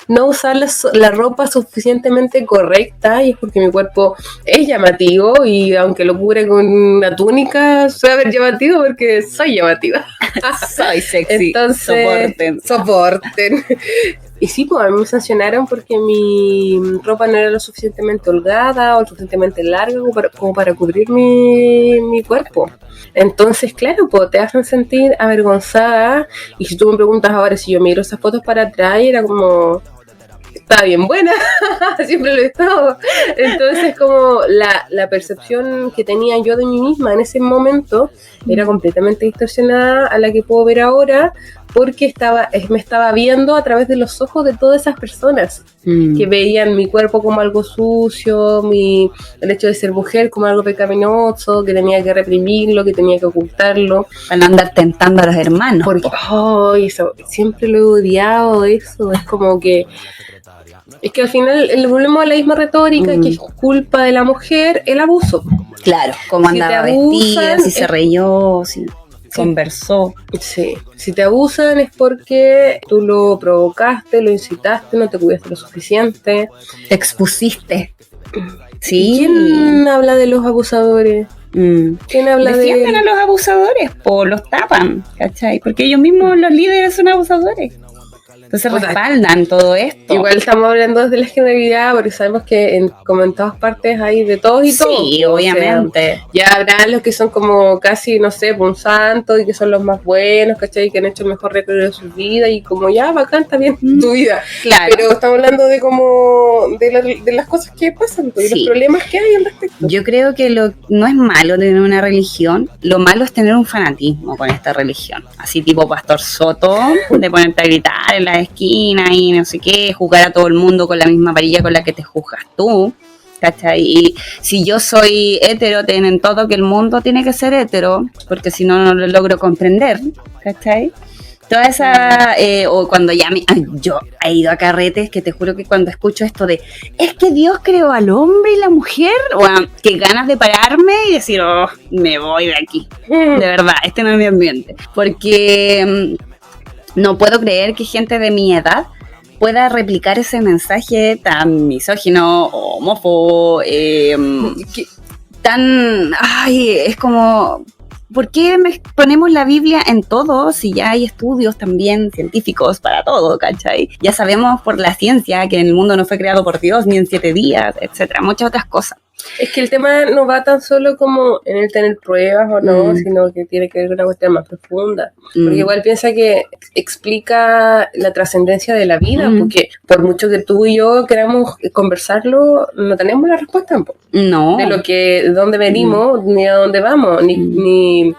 no usar la ropa suficientemente correcta, y es porque mi cuerpo es llamativo, y aunque lo cubre con una túnica, suele ver llamativo porque soy llamativa. Soy sexy. Entonces, soporten. Y sí, pues a mí me sancionaron porque mi ropa no era lo suficientemente holgada o lo suficientemente larga como para cubrir mi cuerpo. Entonces, claro, pues te hacen sentir avergonzada. Y si tú me preguntas ahora si yo miro esas fotos para atrás, era como... Estaba bien buena, siempre lo he estado. Entonces, como la percepción que tenía yo de mí misma en ese momento era completamente distorsionada a la que puedo ver ahora, porque me estaba viendo a través de los ojos de todas esas personas que veían mi cuerpo como algo sucio, el hecho de ser mujer como algo pecaminoso, que tenía que reprimirlo, que tenía que ocultarlo. Para no andar tentando a los hermanos. Porque, eso, siempre lo he odiado, eso, es como que... Es que al final el problema de la misma retórica, que es culpa de la mujer, el abuso. Claro, cómo andaba vestida, si se reyó, si conversó. Sí, si te abusan es porque tú lo provocaste, lo incitaste, no te cuidaste lo suficiente. Te expusiste. Sí. ¿Quién habla de los abusadores? ¿Quién habla Defienden a los abusadores, los tapan, ¿cachai? Porque ellos mismos, los líderes, son abusadores. Entonces respaldan todo esto. Igual estamos hablando desde la generalidad, porque sabemos que como en todas partes hay de todos y todos. Sí, obviamente. O sea, ya habrá los que son como casi, no sé, un santo, y que son los más buenos, ¿cachai? Que han hecho el mejor recorrido de su vida, y como ya, bacán, está bien tu vida. Claro. Pero estamos hablando de como de las cosas que pasan, pues, y los problemas que hay al respecto. Yo creo que no es malo tener una religión, lo malo es tener un fanatismo con esta religión. Así tipo Pastor Soto, de ponerte a gritar en la esquina y no sé qué, juzgar a todo el mundo con la misma varilla con la que te juzgas tú, ¿cachai? Y si yo soy hetero, tienen todo que el mundo tiene que ser hetero, porque si no, no lo logro comprender, ¿cachai? Toda esa, o cuando yo he ido a carretes que te juro que cuando escucho esto de, es que Dios creó al hombre y la mujer, bueno, que ganas de pararme y decir, me voy de aquí, de verdad, este no es mi ambiente, porque... no puedo creer que gente de mi edad pueda replicar ese mensaje tan misógino, homófobo, es como ¿por qué ponemos la Biblia en todo si ya hay estudios también científicos para todo, ¿cachai? Ya sabemos por la ciencia que el mundo no fue creado por Dios ni en 7 días, etcétera, muchas otras cosas. Es que el tema no va tan solo como en el tener pruebas o no, sino que tiene que ver con una cuestión más profunda. Porque igual piensa que explica la trascendencia de la vida, porque por mucho que tú y yo queramos conversarlo, no tenemos la respuesta no. de dónde venimos, ni a dónde vamos, ni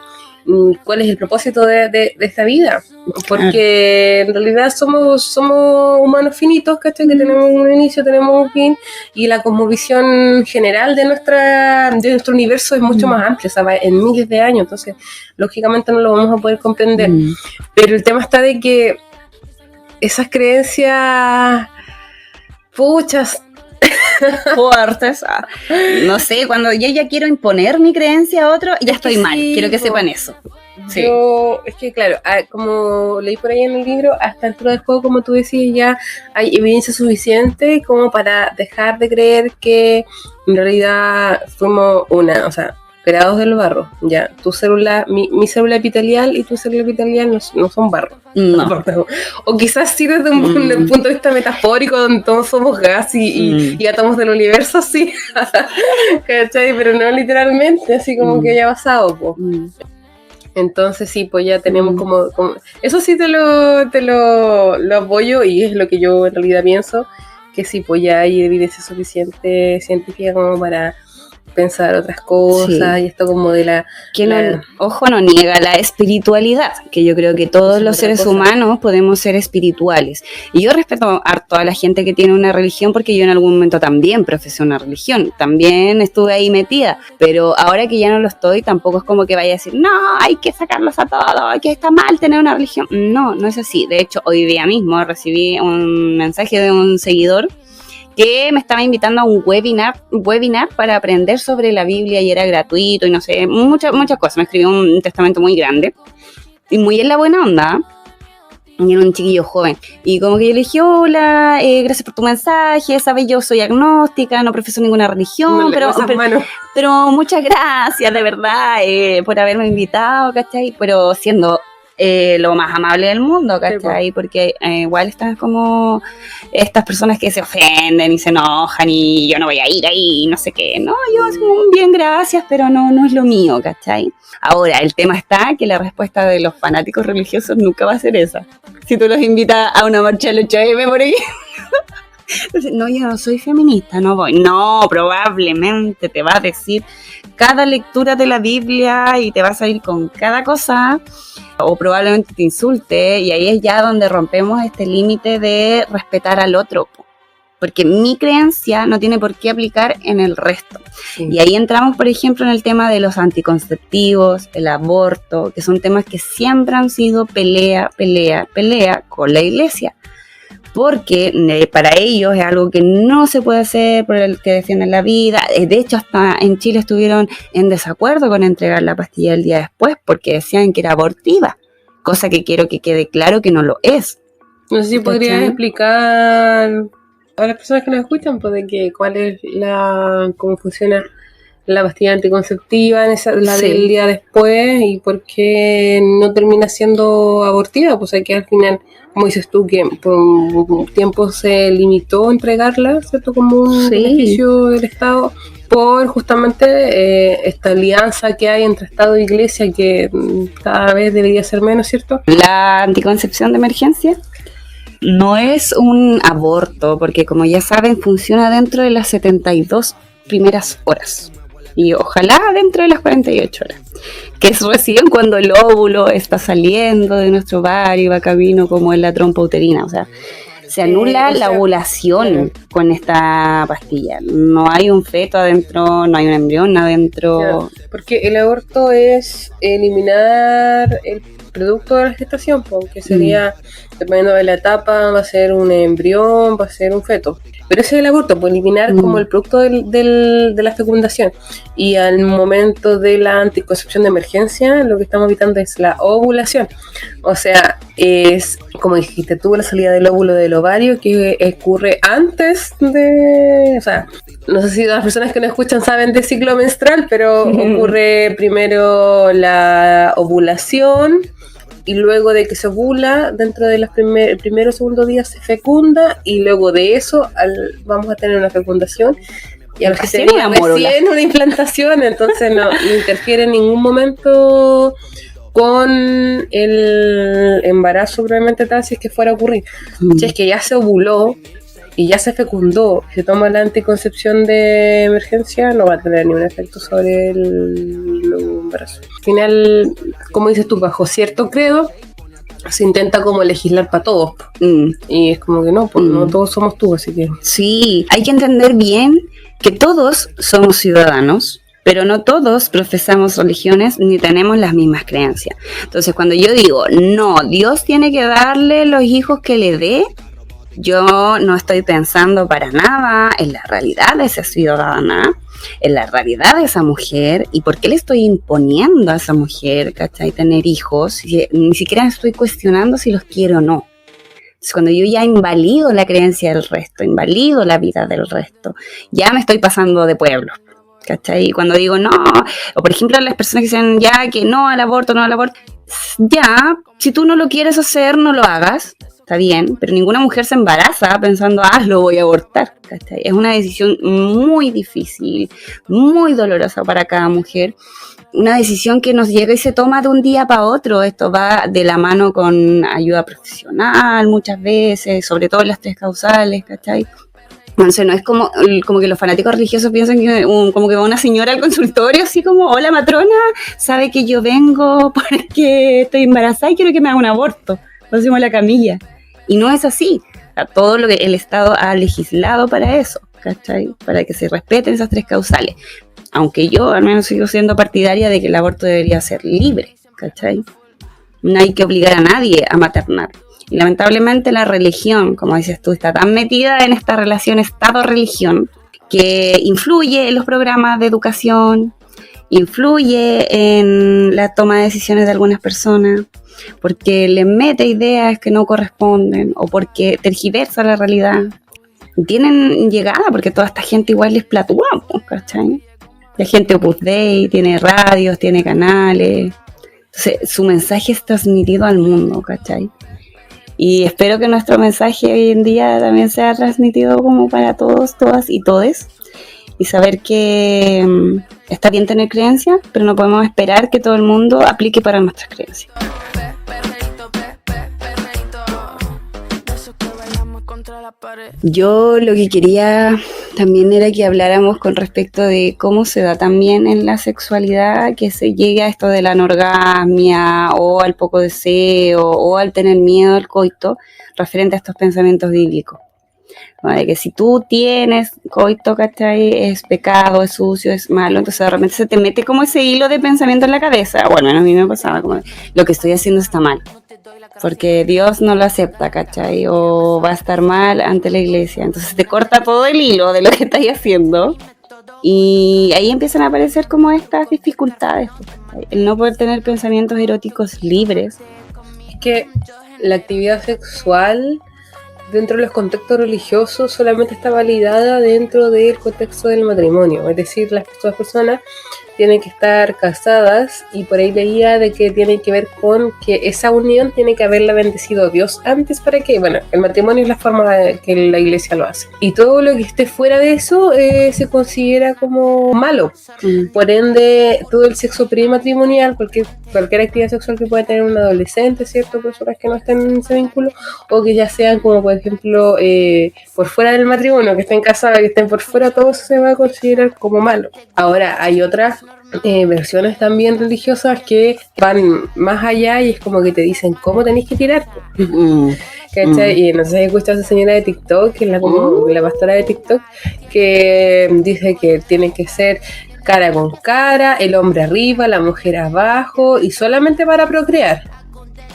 cuál es el propósito de esta vida, porque en realidad somos humanos finitos, ¿cachai? Que tenemos un inicio, tenemos un fin, y la cosmovisión general de nuestro universo es mucho más amplia, o sea, va en miles de años, entonces lógicamente no lo vamos a poder comprender, pero el tema está de que esas creencias puchas fuertes, no sé, cuando yo ya quiero imponer mi creencia a otro, ya estoy mal, quiero que sepan eso. Sí. Yo, es que claro, como leí por ahí en el libro, hasta el del juego, como tú decías, ya hay evidencia suficiente como para dejar de creer que en realidad fuimos creados del barro, ya, tu célula, mi célula epitelial y tu célula epitelial no son barro. No. O quizás sí desde un punto de vista metafórico, donde todos somos gas y átomos del universo, sí, ¿cachai? Pero no literalmente, así como que haya pasado, po. Entonces sí, pues ya tenemos como eso sí te lo apoyo, y es lo que yo en realidad pienso, que sí, pues ya hay evidencia suficiente científica como para pensar otras cosas, y esto como de la... Ojo, no niega la espiritualidad, que yo creo que todos los seres humanos podemos ser espirituales. Y yo respeto harto a la gente que tiene una religión, porque yo en algún momento también profesé una religión, también estuve ahí metida, pero ahora que ya no lo estoy, tampoco es como que vaya a decir, no, hay que sacarlos a todos, que está mal tener una religión. No es así. De hecho, hoy día mismo recibí un mensaje de un seguidor que me estaba invitando a un webinar para aprender sobre la Biblia, y era gratuito y no sé, muchas cosas. Me escribió un testamento muy grande y muy en la buena onda, y era un chiquillo joven, y como que yo le dije, hola, gracias por tu mensaje, sabes, yo soy agnóstica, no profeso ninguna religión, pero muchas gracias de verdad por haberme invitado, ¿cachai? Pero siendo lo más amable del mundo, ¿cachai? Porque igual están como estas personas que se ofenden y se enojan y yo no voy a ir ahí, no sé qué, no, yo bien, gracias, pero no es lo mío, ¿cachai? Ahora, el tema está que la respuesta de los fanáticos religiosos nunca va a ser esa. Si tú los invitas a una marcha del 8M por ahí, entonces, no, yo no soy feminista, no voy. No, probablemente te va a decir cada lectura de la Biblia y te vas a ir con cada cosa, o probablemente te insulte, y ahí es ya donde rompemos este límite de respetar al otro, porque mi creencia no tiene por qué aplicar en el resto. Sí. Y ahí entramos, por ejemplo, en el tema de los anticonceptivos, el aborto, que son temas que siempre han sido pelea con la iglesia, porque para ellos es algo que no se puede hacer, por el que defienden la vida. De hecho, hasta en Chile estuvieron en desacuerdo con entregar la pastilla el día después, porque decían que era abortiva, cosa que quiero que quede claro que no lo es. No sé si podrías explicar a las personas que nos escuchan, pues, de que cómo funciona la pastilla anticonceptiva, del día después, y por qué no termina siendo abortiva, pues hay que al final, como dices tú, que por un tiempo se limitó a entregarla, ¿cierto? Como un beneficio del Estado, por justamente esta alianza que hay entre Estado e Iglesia, que cada vez debería ser menos, ¿cierto? La anticoncepción de emergencia no es un aborto, porque como ya saben, funciona dentro de las 72 primeras horas. Y ojalá dentro de las 48 horas, que es recién cuando el óvulo está saliendo de nuestro ovario y va camino como en la trompa uterina. O sea, se anula la ovulación con esta pastilla. No hay un feto adentro, no hay un embrión adentro. Ya, porque el aborto es eliminar el producto de la gestación, porque sería, dependiendo de la etapa, va a ser un embrión, va a ser un feto. Pero ese es el aborto, pues eliminar como el producto de la fecundación. Y al momento de la anticoncepción de emergencia, lo que estamos evitando es la ovulación. O sea, es, como dijiste tú, la salida del óvulo del ovario, que ocurre antes de... O sea, no sé si las personas que nos escuchan saben de ciclo menstrual, pero ocurre primero la ovulación, y luego de que se ovula, dentro de los primeros o segundos días se fecunda, y luego de eso vamos a tener una fecundación. Y a los que se recién una implantación, entonces no interfiere en ningún momento con el embarazo probablemente tal, si es que fuera a ocurrir. Si es que ya se ovuló y ya se fecundó, se toma la anticoncepción de emergencia, no va a tener ningún efecto sobre el embarazo. Al final, como dices tú, bajo cierto credo, se intenta como legislar para todos. Y es como que no, pues no todos somos tú, así que... Sí, hay que entender bien que todos somos ciudadanos, pero no todos profesamos religiones ni tenemos las mismas creencias. Entonces, cuando yo digo, no, Dios tiene que darle los hijos que le dé, yo no estoy pensando para nada en la realidad de esa ciudadana, en la realidad de esa mujer, y por qué le estoy imponiendo a esa mujer, ¿cachai?, tener hijos, ni siquiera estoy cuestionando si los quiero o no. Entonces, cuando yo ya invalido la creencia del resto, invalido la vida del resto, ya me estoy pasando de pueblo, ¿cachai? Y cuando digo no, o por ejemplo las personas que dicen ya que no al aborto, ya, si tú no lo quieres hacer, no lo hagas, está bien, pero ninguna mujer se embaraza pensando, lo voy a abortar, ¿cachai? Es una decisión muy difícil, muy dolorosa para cada mujer, una decisión que nos llega y se toma de un día para otro. Esto va de la mano con ayuda profesional muchas veces, sobre todo en las 3 causales, ¿cachai? Entonces no es como que los fanáticos religiosos piensan que como que va una señora al consultorio así como, hola matrona, sabe que yo vengo porque estoy embarazada y quiero que me haga un aborto, hacemos la camilla. Y no es así. O sea, todo lo que el Estado ha legislado para eso, ¿cachai? Para que se respeten esas 3 causales. Aunque yo al menos sigo siendo partidaria de que el aborto debería ser libre, ¿cachai? No hay que obligar a nadie a maternar. Y lamentablemente la religión, como dices tú, está tan metida en esta relación Estado-religión que influye en los programas de educación, influye en la toma de decisiones de algunas personas, porque le mete ideas que no corresponden o porque tergiversa la realidad. Tienen llegada porque toda esta gente igual les platúa, ¿cachai? La gente Opus Dei tiene radios, tiene canales. Entonces, su mensaje es transmitido al mundo, ¿cachai? Y espero que nuestro mensaje hoy en día también sea transmitido como para todos, todas y todes. Y saber que está bien tener creencias, pero no podemos esperar que todo el mundo aplique para nuestras creencias. Yo lo que quería también era que habláramos con respecto de cómo se da también en la sexualidad que se llegue a esto de la anorgasmia o al poco deseo o al tener miedo al coito referente a estos pensamientos bíblicos. De que si tú tienes coito, ¿cachai?, es pecado, es sucio, es malo, entonces de repente se te mete como ese hilo de pensamiento en la cabeza. Bueno, a mí me pasaba como lo que estoy haciendo está mal, porque Dios no lo acepta, ¿cachai? O va a estar mal ante la iglesia. Entonces te corta todo el hilo de lo que estás haciendo y ahí empiezan a aparecer como estas dificultades, ¿cachai? El no poder tener pensamientos eróticos libres. Es que la actividad sexual dentro de los contextos religiosos solamente está validada dentro del contexto del matrimonio, es decir, las personas tienen que estar casadas y por ahí leía de que tiene que ver con que esa unión tiene que haberla bendecido Dios antes para que, bueno, el matrimonio es la forma que la iglesia lo hace y todo lo que esté fuera de eso se considera como malo. Por ende, todo el sexo prematrimonial, cualquier actividad sexual que pueda tener un adolescente, ¿cierto? Personas que no estén en ese vínculo o que ya sean como por ejemplo por fuera del matrimonio, que estén casadas, que estén por fuera, todo eso se va a considerar como malo. Ahora hay otras versiones también religiosas que van más allá y es como que te dicen cómo tenés que tirar. ¿Cachai? Y no sé si escuchado a esa señora de TikTok, que es la pastora de TikTok, que dice que tiene que ser cara con cara, el hombre arriba, la mujer abajo y solamente para procrear.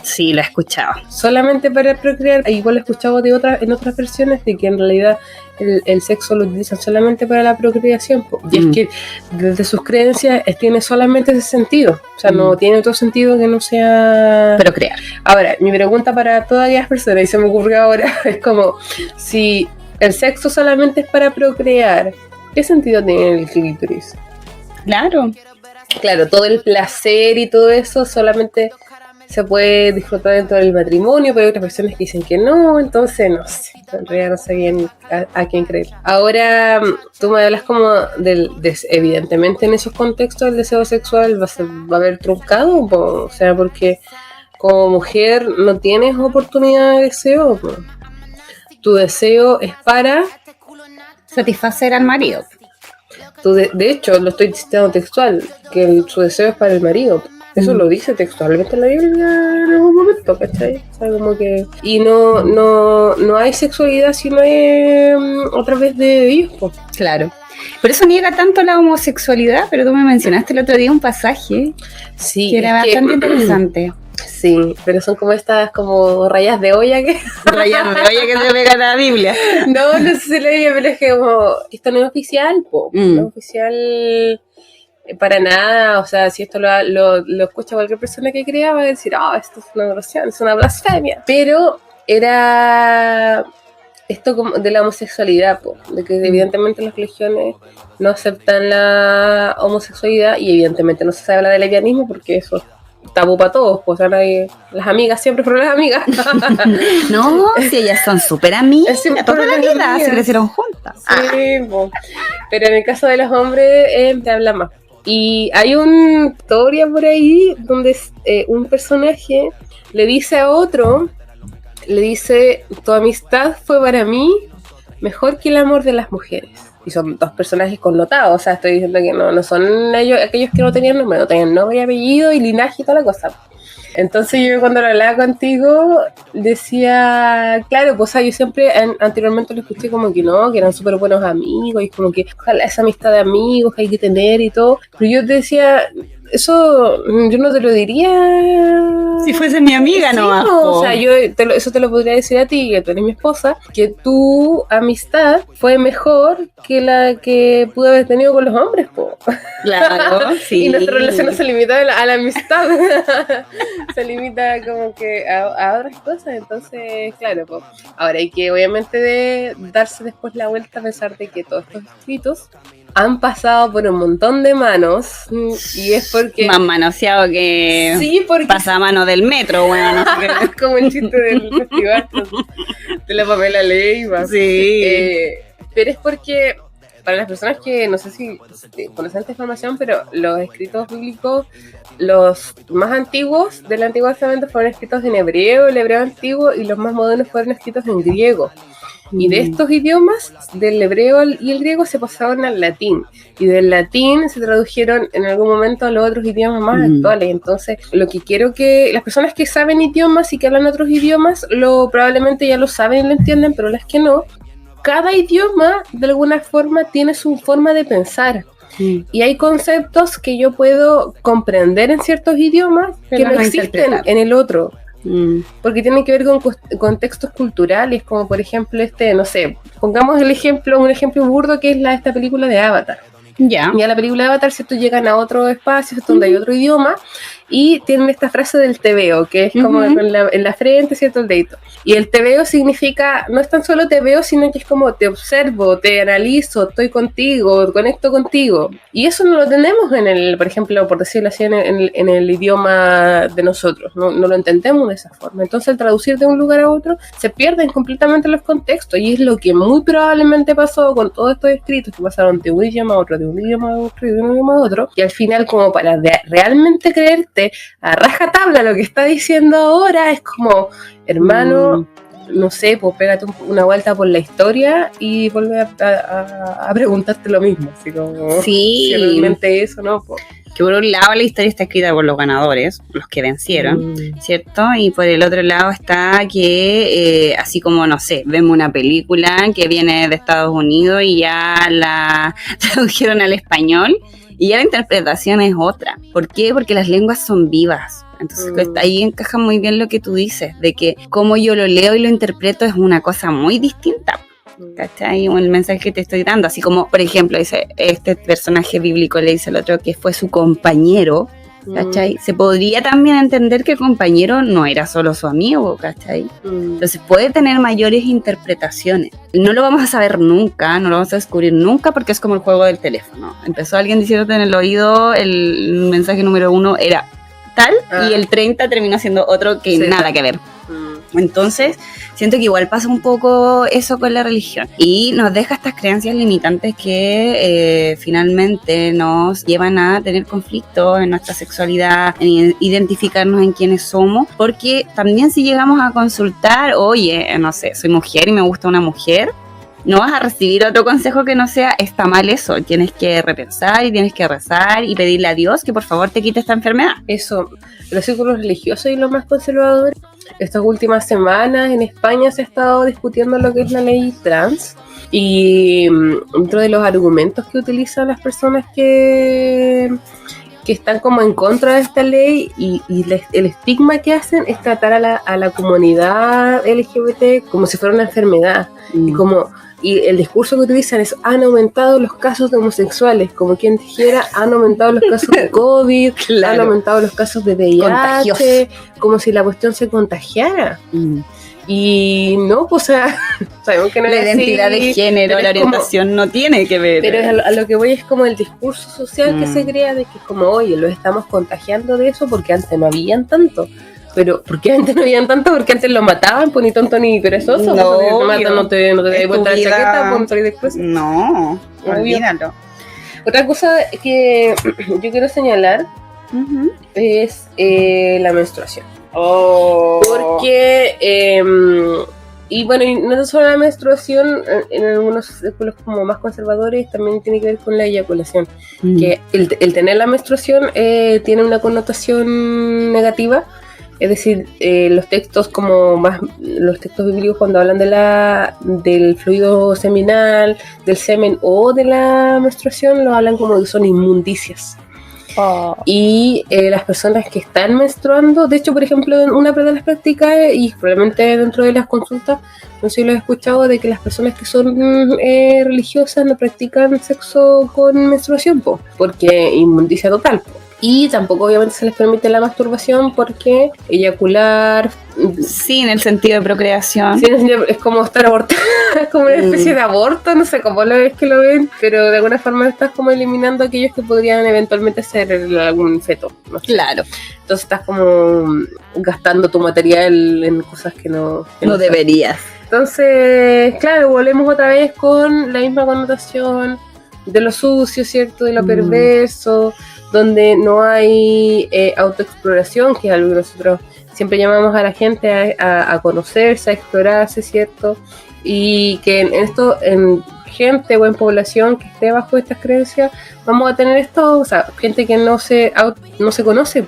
Sí, lo he escuchado. Solamente para procrear. Igual lo he escuchado en otras versiones de que en realidad el sexo lo utilizan solamente para la procreación. Y es que desde sus creencias tiene solamente ese sentido. O sea, no tiene otro sentido que no sea procrear. Ahora, mi pregunta para todas aquellas personas, y se me ocurrió ahora, es como, si el sexo solamente es para procrear, ¿qué sentido tiene el clítoris? Claro, todo el placer y todo eso solamente se puede disfrutar dentro del matrimonio, pero hay otras personas que dicen que no, entonces no sé, en realidad no sé bien a quién creer. Ahora, tú me hablas como evidentemente en esos contextos el deseo sexual va a haber truncado, o sea, porque como mujer no tienes oportunidad de deseo, tu deseo es para satisfacer al marido. De hecho, lo estoy citando textual, que su deseo es para el marido. Eso lo dice textualmente en la Biblia en algún momento, ¿cachai? O sea, como que... Y no hay sexualidad si no es a través de Dios, pues. Claro. Por eso niega tanto la homosexualidad, pero tú me mencionaste el otro día un pasaje que era bastante interesante. Sí, pero son como estas como rayas de olla que... Rayas de olla que se pegan a la Biblia. No sé si la Biblia, pero es que como... Esto no es oficial, no es oficial... Para nada, o sea, si esto lo escucha cualquier persona que crea, va a decir, esto es una agresión, es una blasfemia. Pero era esto como de la homosexualidad, de que evidentemente las religiones no aceptan la homosexualidad y evidentemente no se habla del lesbianismo porque eso es tabú para todos, pues a nadie, las amigas siempre fueron las amigas. No, si ellas son súper amigas, toda la vida se crecieron juntas. Sí, pero en el caso de los hombres te habla más. Y hay una historia por ahí donde un personaje le dice a otro, tu amistad fue para mí mejor que el amor de las mujeres. Y son dos personajes connotados, o sea, estoy diciendo que no son ellos, aquellos que no tenían nombre y apellido y linaje y toda la cosa. Entonces yo cuando lo hablaba contigo decía, claro, pues yo siempre anteriormente lo escuché como que no, que eran súper buenos amigos y como que ojalá esa amistad de amigos que hay que tener y todo, pero yo te decía, eso yo no te lo diría si fuese mi amiga, no. O sea, yo eso te lo podría decir a ti, que tú eres mi esposa, que tu amistad fue mejor que la que pude haber tenido con los hombres, Claro, sí. Y nuestra relación no se limita a la amistad, se limita como que a otras cosas, entonces, claro, ahora hay que obviamente darse después la vuelta a pensar de que todos estos escritos han pasado por un montón de manos y es porque... Más manoseado que sí, porque pasamano del metro, bueno, no sé qué. Como el chiste del festival de la Pamela Leiva. Sí. Pero es porque, para las personas que no sé si conocen esta información, pero los escritos bíblicos, los más antiguos del Antiguo Testamento fueron escritos en hebreo, el hebreo antiguo, y los más modernos fueron escritos en griego. Y de estos idiomas, del hebreo y el griego, se pasaron al latín. Y del latín se tradujeron en algún momento a los otros idiomas más actuales. Entonces, lo que quiero que las personas que saben idiomas y que hablan otros idiomas, probablemente ya lo saben y lo entienden, pero las que no, cada idioma de alguna forma tiene su forma de pensar. Y hay conceptos que yo puedo comprender en ciertos idiomas que no existen en el otro. Porque tienen que ver con contextos culturales, como por ejemplo no sé, pongamos un ejemplo burdo que es esta película de Avatar. Ya. Y a la película de Avatar, ¿cierto? Llegan a otro espacio, donde hay otro idioma, y tienen esta frase del te veo, que es como en la frente, ¿cierto? El dedito. Y el te veo significa, no es tan solo te veo, sino que es como te observo, te analizo, estoy contigo, conecto contigo. Y eso no lo tenemos por ejemplo, por decirlo así, en el idioma de nosotros, no lo entendemos de esa forma. Entonces, al traducir de un lugar a otro, se pierden completamente los contextos, y es lo que muy probablemente pasó con todos estos escritos que pasaron de un idioma a otro, de un idioma a otro y de un idioma a otro, y al final, como para realmente creerte a rajatabla lo que está diciendo ahora, es como, hermano, no sé, pues pégate una vuelta por la historia y vuelve a preguntarte lo mismo, así como si realmente eso, ¿no? Pues. Que por un lado la historia está escrita por los ganadores, los que vencieron, ¿cierto? Y por el otro lado está que, así como, no sé, vemos una película que viene de Estados Unidos y ya la tradujeron al español y ya la interpretación es otra. ¿Por qué? Porque las lenguas son vivas. Entonces ahí encaja muy bien lo que tú dices, de que como yo lo leo y lo interpreto es una cosa muy distinta, ¿cachai? El mensaje que te estoy dando, así como, por ejemplo, dice este personaje bíblico le dice al otro que fue su compañero, ¿cachai? Se podría también entender que el compañero no era solo su amigo, ¿cachai? Entonces puede tener mayores interpretaciones. No lo vamos a saber nunca, no lo vamos a descubrir nunca porque es como el juego del teléfono. Empezó alguien diciéndote en el oído el mensaje número 1 era tal y el 30 terminó siendo otro que nada que ver. Entonces, siento que igual pasa un poco eso con la religión y nos deja estas creencias limitantes que finalmente nos llevan a tener conflictos en nuestra sexualidad, en identificarnos en quiénes somos, porque también si llegamos a consultar, oye, no sé, soy mujer y me gusta una mujer, no vas a recibir otro consejo que no sea, está mal eso, tienes que repensar y tienes que rezar y pedirle a Dios que por favor te quite esta enfermedad. Eso, los círculos religiosos y los más conservadores, estas últimas semanas en España se ha estado discutiendo lo que es la ley trans y dentro de los argumentos que utilizan las personas que están como en contra de esta ley y el estigma que hacen es tratar a la comunidad LGBT como si fuera una enfermedad y el discurso que utilizan es han aumentado los casos de homosexuales, como quien dijera, han aumentado los casos de COVID, han aumentado los casos de VIH, como si la cuestión se contagiara. Y no, pues, o sea, sabemos que no la identidad de género, la orientación no tiene que ver. Pero a lo que voy es como el discurso social que se crea de que es como, oye, los estamos contagiando de eso porque antes no habían tanto. Pero, ¿por qué antes no habían tanto? Porque antes lo mataban, pues ni tonto ni perezoso. No te das vuelta la chaqueta, pues salir después. No, olvídalo. Otra cosa que yo quiero señalar es la menstruación. Porque, y bueno, y no solo la menstruación, en algunos círculos como más conservadores también tiene que ver con la eyaculación. Que el tener la menstruación tiene una connotación negativa. Es decir, los textos bíblicos cuando hablan del fluido seminal, del semen o de la menstruación, lo hablan como que son inmundicias. Y las personas que están menstruando, de hecho, por ejemplo, una de las prácticas, y probablemente dentro de las consultas, no sé si lo he escuchado, de que las personas que son religiosas no practican sexo con menstruación, porque inmundicia total, y tampoco obviamente se les permite la masturbación porque eyacular sí, en el sentido de procreación, sí, es como estar abortando, es como una especie de aborto, no sé cómo lo es que lo ven, pero de alguna forma estás como eliminando a aquellos que podrían eventualmente ser algún feto, no sé. Claro, entonces estás como gastando tu material en cosas que no deberías. Entonces, claro, volvemos otra vez con la misma connotación de lo sucio, ¿cierto? De lo perverso, donde no hay autoexploración, que es algo que nosotros siempre llamamos a la gente a conocerse, a explorarse, ¿cierto? Y que en gente o en población que esté bajo estas creencias, vamos a tener esto, o sea, gente que no se conoce,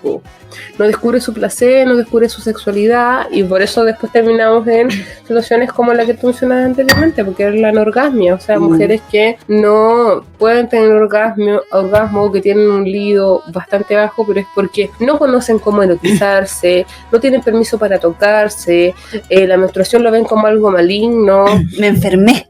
no descubre su placer, no descubre su sexualidad, y por eso después terminamos en situaciones como la que tú mencionabas anteriormente, porque es la anorgasmia, o sea, mujeres que no pueden tener orgasmo, que tienen un libido bastante bajo, pero es porque no conocen cómo erotizarse, no tienen permiso para tocarse, la menstruación lo ven como algo maligno. Me enfermé.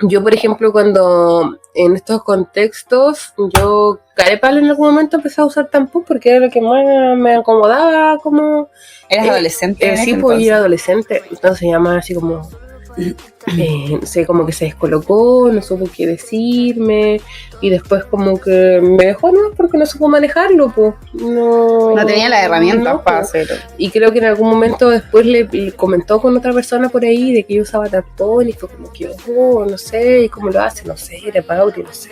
Yo, por ejemplo, cuando en estos contextos, yo carepalo en algún momento empecé a usar tampón porque era lo que más me acomodaba, como... ¿Eras adolescente? Sí, pues yo era adolescente, entonces se llama así como... no sé, como que se descolocó, no supo qué decirme, y después como que me dejó, no, porque no supo manejarlo, pues no tenía las herramientas para hacerlo. Y creo que en algún momento después le comentó con otra persona por ahí de que yo usaba tampón, y fue como que no sé, y cómo lo hace, no sé, era Pauli, no sé.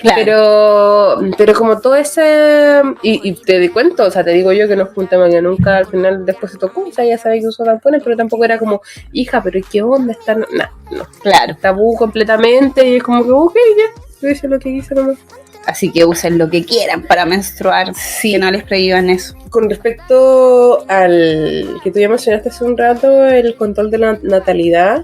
Claro. Pero como todo ese, y te di cuenta, o sea, te digo yo que no fue un tema que nunca al final después se tocó, o sea, ya sabía que usó tampones, pero tampoco era como, hija, pero ¿qué onda? No, claro, tabú completamente, y es como que, ok, ya, yo hice lo que hice nomás. Así que usen lo que quieran para menstruar, sí, que no les prohíban eso. Con respecto al que tú ya mencionaste hace un rato, el control de la natalidad,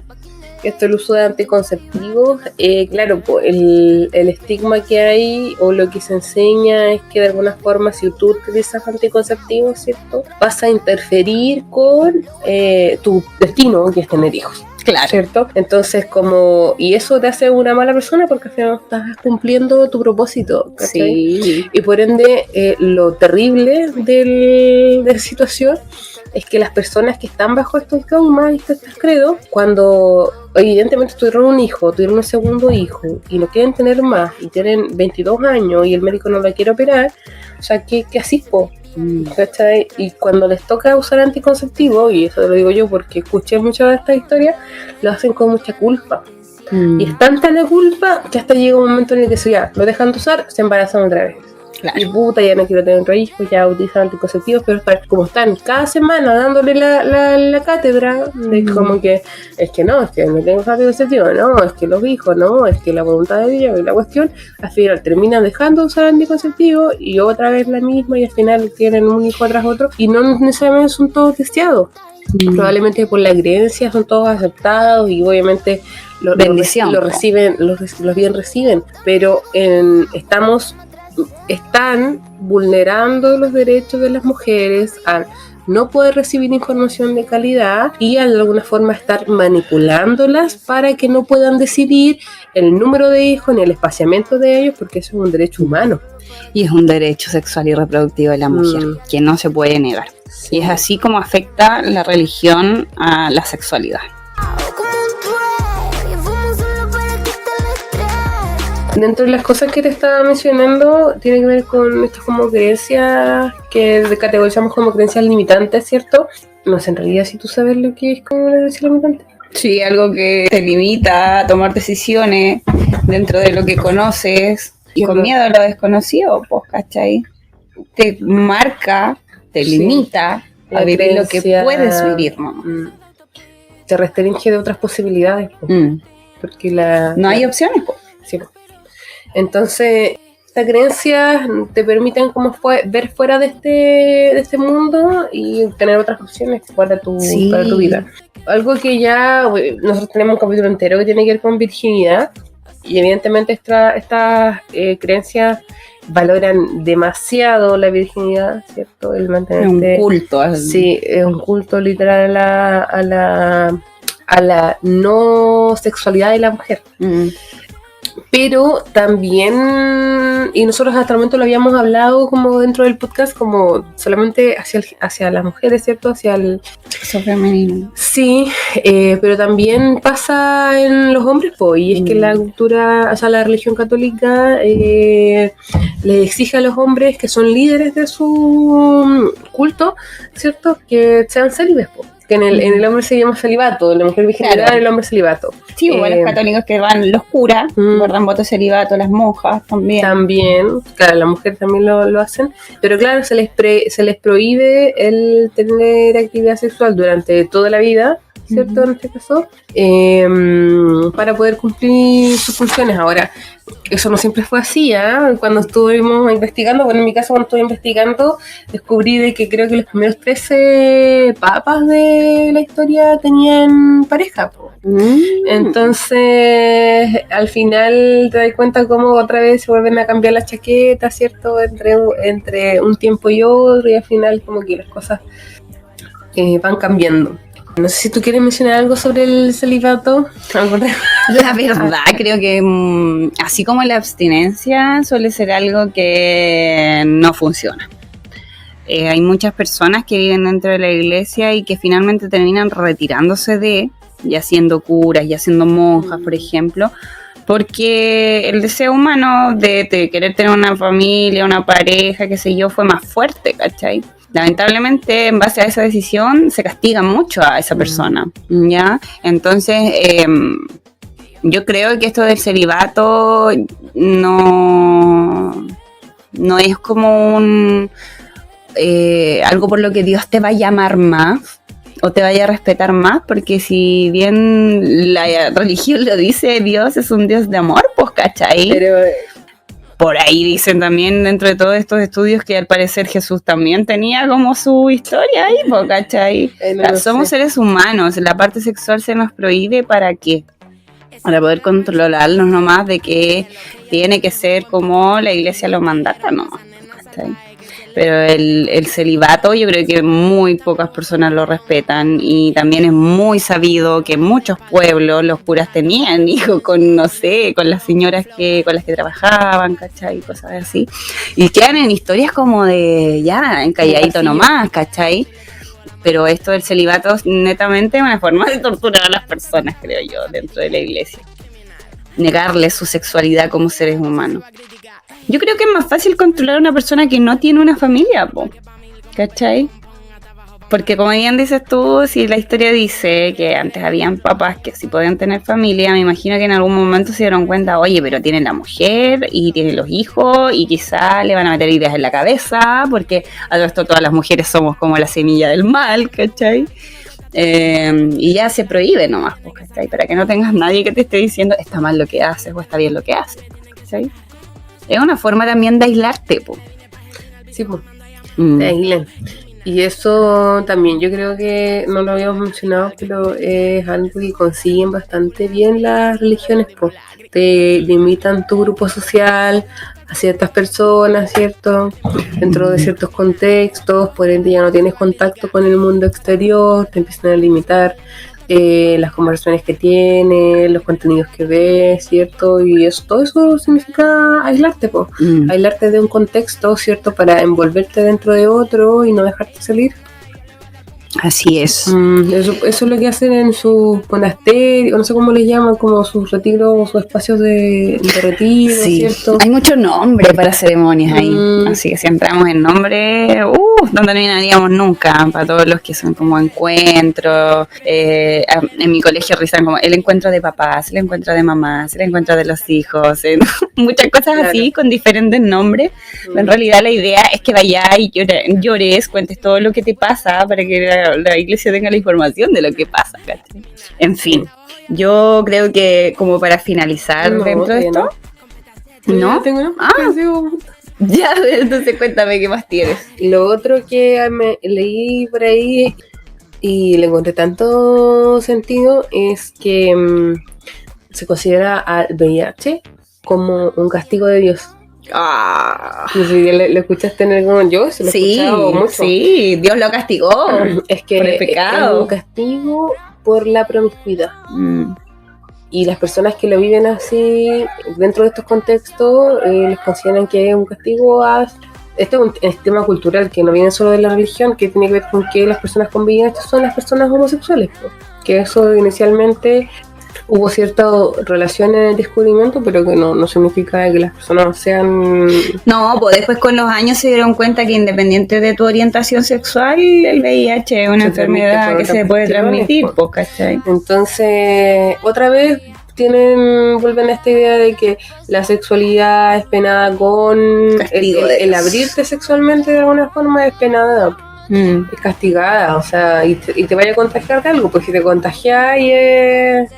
esto el uso de anticonceptivos, claro, pues el estigma que hay o lo que se enseña es que de alguna forma si tú utilizas anticonceptivos, ¿cierto?, vas a interferir con tu destino, que es tener hijos. Claro. ¿Cierto? Entonces, y eso te hace una mala persona porque al final no estás cumpliendo tu propósito, ¿cachai? Sí. Y por ende, lo terrible de la situación es que las personas que están bajo estos dogmas y estos credos, cuando evidentemente tuvieron un hijo, tuvieron un segundo hijo y no quieren tener más y tienen 22 años y el médico no la quiere operar, o sea, ¿qué así, po? ¿Cachai? Y cuando les toca usar anticonceptivos, y eso lo digo yo porque escuché muchas de estas historias, lo hacen con mucha culpa. Y es tanta la culpa que hasta llega un momento en el que ya lo dejan de usar, se embarazan otra vez. Claro. Y puta, ya no quiero tener otro hijo, ya utilizan anticonceptivos, pero como están cada semana dándole la cátedra de como que es que no tengo anticonceptivos, no, es que los hijos, no, es que la voluntad de Dios y la cuestión, al final terminan dejando de usar anticonceptivos y otra vez la misma y al final tienen un hijo tras otro y no necesariamente son todos deseados. Probablemente por la creencia son todos aceptados y obviamente lo reciben, los bien reciben, pero están vulnerando los derechos de las mujeres al no poder recibir información de calidad y al de alguna forma estar manipulándolas para que no puedan decidir el número de hijos ni el espaciamiento de ellos, porque eso es un derecho humano. Y es un derecho sexual y reproductivo de la mujer, que no se puede negar. Sí. Y es así como afecta la religión a la sexualidad. Dentro de las cosas que te estaba mencionando, tiene que ver con estas como creencias que categorizamos como creencias limitantes, ¿cierto? No sé, en realidad, si tú sabes lo que es como una creencia limitante. Sí, algo que te limita a tomar decisiones dentro de lo que conoces y con miedo a lo desconocido, pues, ¿cachai? Te marca, te limita a vivir lo que puedes vivir, ¿no? Te restringe de otras posibilidades, pues. Porque no hay opciones, pues. Sí, pues. Entonces, estas creencias te permiten como ver fuera de este mundo y tener otras opciones para tu vida. Algo que ya nosotros tenemos un capítulo entero que tiene que ver con virginidad y evidentemente estas creencias valoran demasiado la virginidad, ¿cierto? El mantenerte, es un culto. Sí, es un culto literal a la no sexualidad de la mujer. Pero también, y nosotros hasta el momento lo habíamos hablado como dentro del podcast, como solamente hacia las mujeres, ¿cierto? Hacia el sexo femenino. Sí, pero también pasa en los hombres, pues, y es que la cultura, o sea, la religión católica le exige a los hombres que son líderes de su culto, ¿cierto? Que sean célibes, pues. Que en el hombre se llama celibato, en la mujer virginidad, claro. El hombre celibato. Sí, igual los católicos que van los curas, guardan voto de celibato, las monjas también. También, claro, las mujeres también lo hacen, pero claro, se les prohíbe el tener actividad sexual durante toda la vida, ¿cierto? En este caso, para poder cumplir sus funciones. Ahora, eso no siempre fue así, ¿eh? Cuando estuvimos investigando, bueno, en mi caso cuando estuve investigando, descubrí de que creo que los primeros 13 papas de la historia tenían pareja, Entonces, al final te das cuenta cómo otra vez se vuelven a cambiar las chaquetas, ¿cierto? Entre un tiempo y otro, y al final como que las cosas van cambiando. No sé si tú quieres mencionar algo sobre el celibato. La verdad, creo que así como la abstinencia suele ser algo que no funciona. Hay muchas personas que viven dentro de la iglesia y que finalmente terminan retirándose ya siendo curas, ya siendo monjas, por ejemplo, porque el deseo humano de querer tener una familia, una pareja, qué sé yo, fue más fuerte, ¿cachai? Lamentablemente, en base a esa decisión, se castiga mucho a esa persona, ¿ya? Entonces, yo creo que esto del celibato no es como algo por lo que Dios te va a llamar más o te vaya a respetar más, porque si bien la religión lo dice, Dios es un Dios de amor, pues, ¿cachai? Pero por ahí dicen también dentro de todos estos estudios que al parecer Jesús también tenía como su historia ahí, ¿cachai? Somos seres humanos, la parte sexual se nos prohíbe, ¿para qué? para poder controlarnos nomás de que tiene que ser como la iglesia lo mandata nomás. ¿Cachai? Pero el celibato yo creo que muy pocas personas lo respetan, y también es muy sabido que en muchos pueblos los curas tenían hijos con, no sé, con las señoras con las que trabajaban, ¿cachai? Cosas así. Y quedan en historias como de ya, encalladito nomás, ¿cachai? Pero esto del celibato es netamente una forma de torturar a las personas, creo yo, dentro de la iglesia. Negarles su sexualidad como seres humanos. Yo creo que es más fácil controlar a una persona que no tiene una familia, ¿cachai? Porque como bien dices tú, si la historia dice que antes habían papás que sí podían tener familia, me imagino que en algún momento se dieron cuenta, oye, pero tiene la mujer y tiene los hijos y quizá le van a meter ideas en la cabeza, porque a todo esto todas las mujeres somos como la semilla del mal, ¿cachai? Y ya se prohíbe nomás, ¿cachai? Para que no tengas nadie que te esté diciendo está mal lo que haces o está bien lo que haces, ¿cachai? Es una forma también de aislarte, po. Sí, pues, te aíslan. Y eso también yo creo que no lo habíamos mencionado, pero es algo que consiguen bastante bien las religiones, pues. Te limitan tu grupo social a ciertas personas, ¿cierto? Dentro de ciertos contextos, por ende ya no tienes contacto con el mundo exterior, te empiezan a limitar las conversaciones que tienes, los contenidos que ves, ¿cierto? Y todo eso significa aislarte, pues. Aislarte de un contexto, ¿cierto? Para envolverte dentro de otro y no dejarte salir. Así es. Eso es lo que hacen en sus monasterios, no sé cómo les llaman, como sus retiros, sus espacios de retiro, sí. ¿Cierto? Hay mucho nombre para ceremonias ahí, así que si entramos en nombre, no terminaríamos nunca, para todos los que son como encuentros. En mi colegio rizan como el encuentro de papás, el encuentro de mamás, el encuentro de los hijos, muchas cosas claro. Así, con diferentes nombres. En realidad la idea es que vayas y llores, cuentes todo lo que te pasa para que la iglesia tenga la información de lo que pasa, ¿cachai? En fin, yo creo que como para finalizar dentro de esto, ¿no? Ya, entonces cuéntame qué más tienes. Lo otro que leí por ahí y le encontré tanto sentido es que se considera al VIH como un castigo de Dios. No sé si lo escuchaste en algún yo, se lo he escuchado mucho. Sí, Dios lo castigó es que por el pecado. Es un castigo por la promiscuidad. Y las personas que lo viven así dentro de estos contextos les consideran que es un castigo a... Este es un tema cultural que no viene solo de la religión, que tiene que ver con que las personas convivientes son las personas homosexuales, pues. Que eso inicialmente hubo cierta relación en el descubrimiento, pero que no significa que las personas sean... No, pues después con los años se dieron cuenta que independiente de tu orientación sexual, el VIH es una enfermedad que se puede transmitir, pues, ¿cachai? Entonces, otra vez vuelven a esta idea de que la sexualidad es penada con... El abrirte sexualmente de alguna forma es penada, es castigada, o sea, y te vaya a contagiar de algo, pues si te contagias y es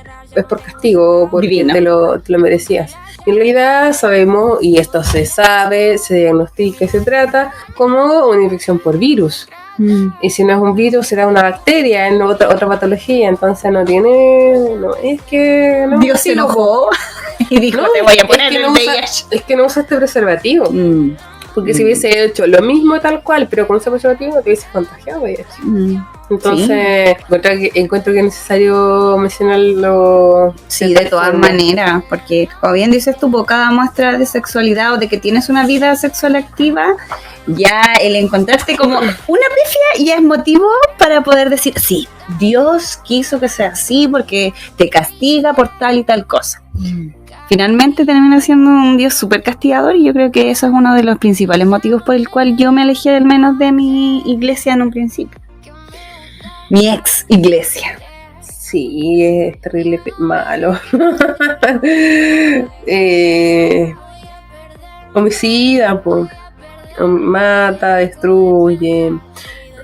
por castigo, porque te lo merecías. En realidad sabemos, y esto se sabe, se diagnostica y se trata como una infección por virus. Y si no es un virus, será una bacteria, en otra patología. Entonces no es que... No, Dios se enojó y dijo, te voy a poner el VIH. Es que no usaste preservativo. Porque si hubiese hecho lo mismo tal cual, pero con ese preservativo, te hubiese contagiado VIH. Entonces, encuentro que es necesario mencionarlo. Sí, de todas maneras, porque como bien dices tú, por cada muestra de sexualidad o de que tienes una vida sexual activa, ya el encontrarte como una pifia ya es motivo para poder decir, sí, Dios quiso que sea así porque te castiga por tal y tal cosa. Finalmente termina siendo un Dios súper castigador, y yo creo que eso es uno de los principales motivos por el cual yo me alejé al menos de mi iglesia en un principio. Mi ex iglesia. Sí, es terrible malo. Homicida, pues. Mata, destruye.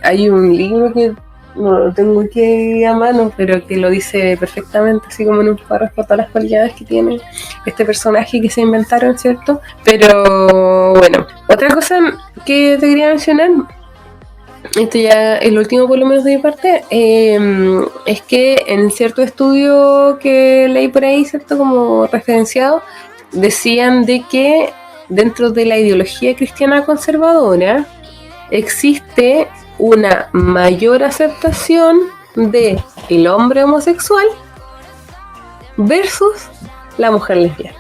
Hay un libro que no lo tengo aquí a mano, pero que lo dice perfectamente, así como en un párrafo, todas las cualidades que tiene este personaje que se inventaron, ¿cierto? Pero bueno, otra cosa que te quería mencionar esto ya es lo último por lo menos de mi parte, es que en cierto estudio que leí por ahí, cierto, como referenciado, decían de que dentro de la ideología cristiana conservadora existe una mayor aceptación de el hombre homosexual versus la mujer lesbiana.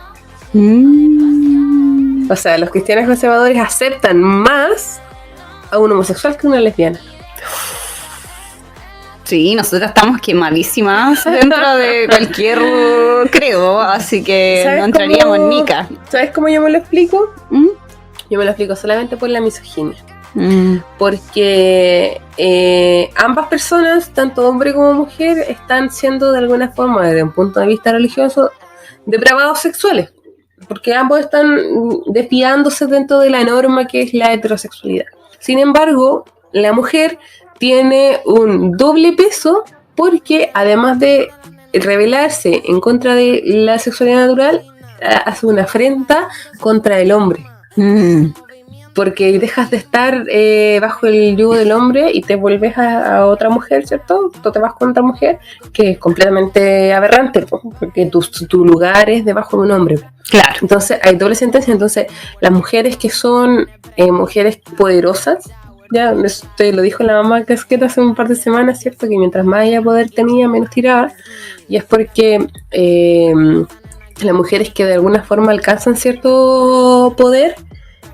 O sea, los cristianos conservadores aceptan más a un homosexual que una lesbiana. Sí, nosotros estamos quemadísimas dentro de cualquier credo, así que no entraríamos en Nica. ¿Sabes cómo yo me lo explico? Yo me lo explico solamente por la misoginia. Porque ambas personas, tanto hombre como mujer, están siendo de alguna forma, desde un punto de vista religioso, depravados sexuales. Porque ambos están desviándose dentro de la norma que es la heterosexualidad. Sin embargo, la mujer tiene un doble peso porque además de rebelarse en contra de la sexualidad natural, hace una afrenta contra el hombre. Porque dejas de estar bajo el yugo del hombre y te vuelves a otra mujer, ¿cierto? Tú te vas con otra mujer, que es completamente aberrante, porque tu lugar es debajo de un hombre. Claro. Entonces hay doble sentencia. Entonces las mujeres que son mujeres poderosas, ya te lo dijo la mamá Casqueta hace un par de semanas, ¿cierto? Que mientras más ella poder tenía, menos tiraba. Y es porque las mujeres que de alguna forma alcanzan cierto poder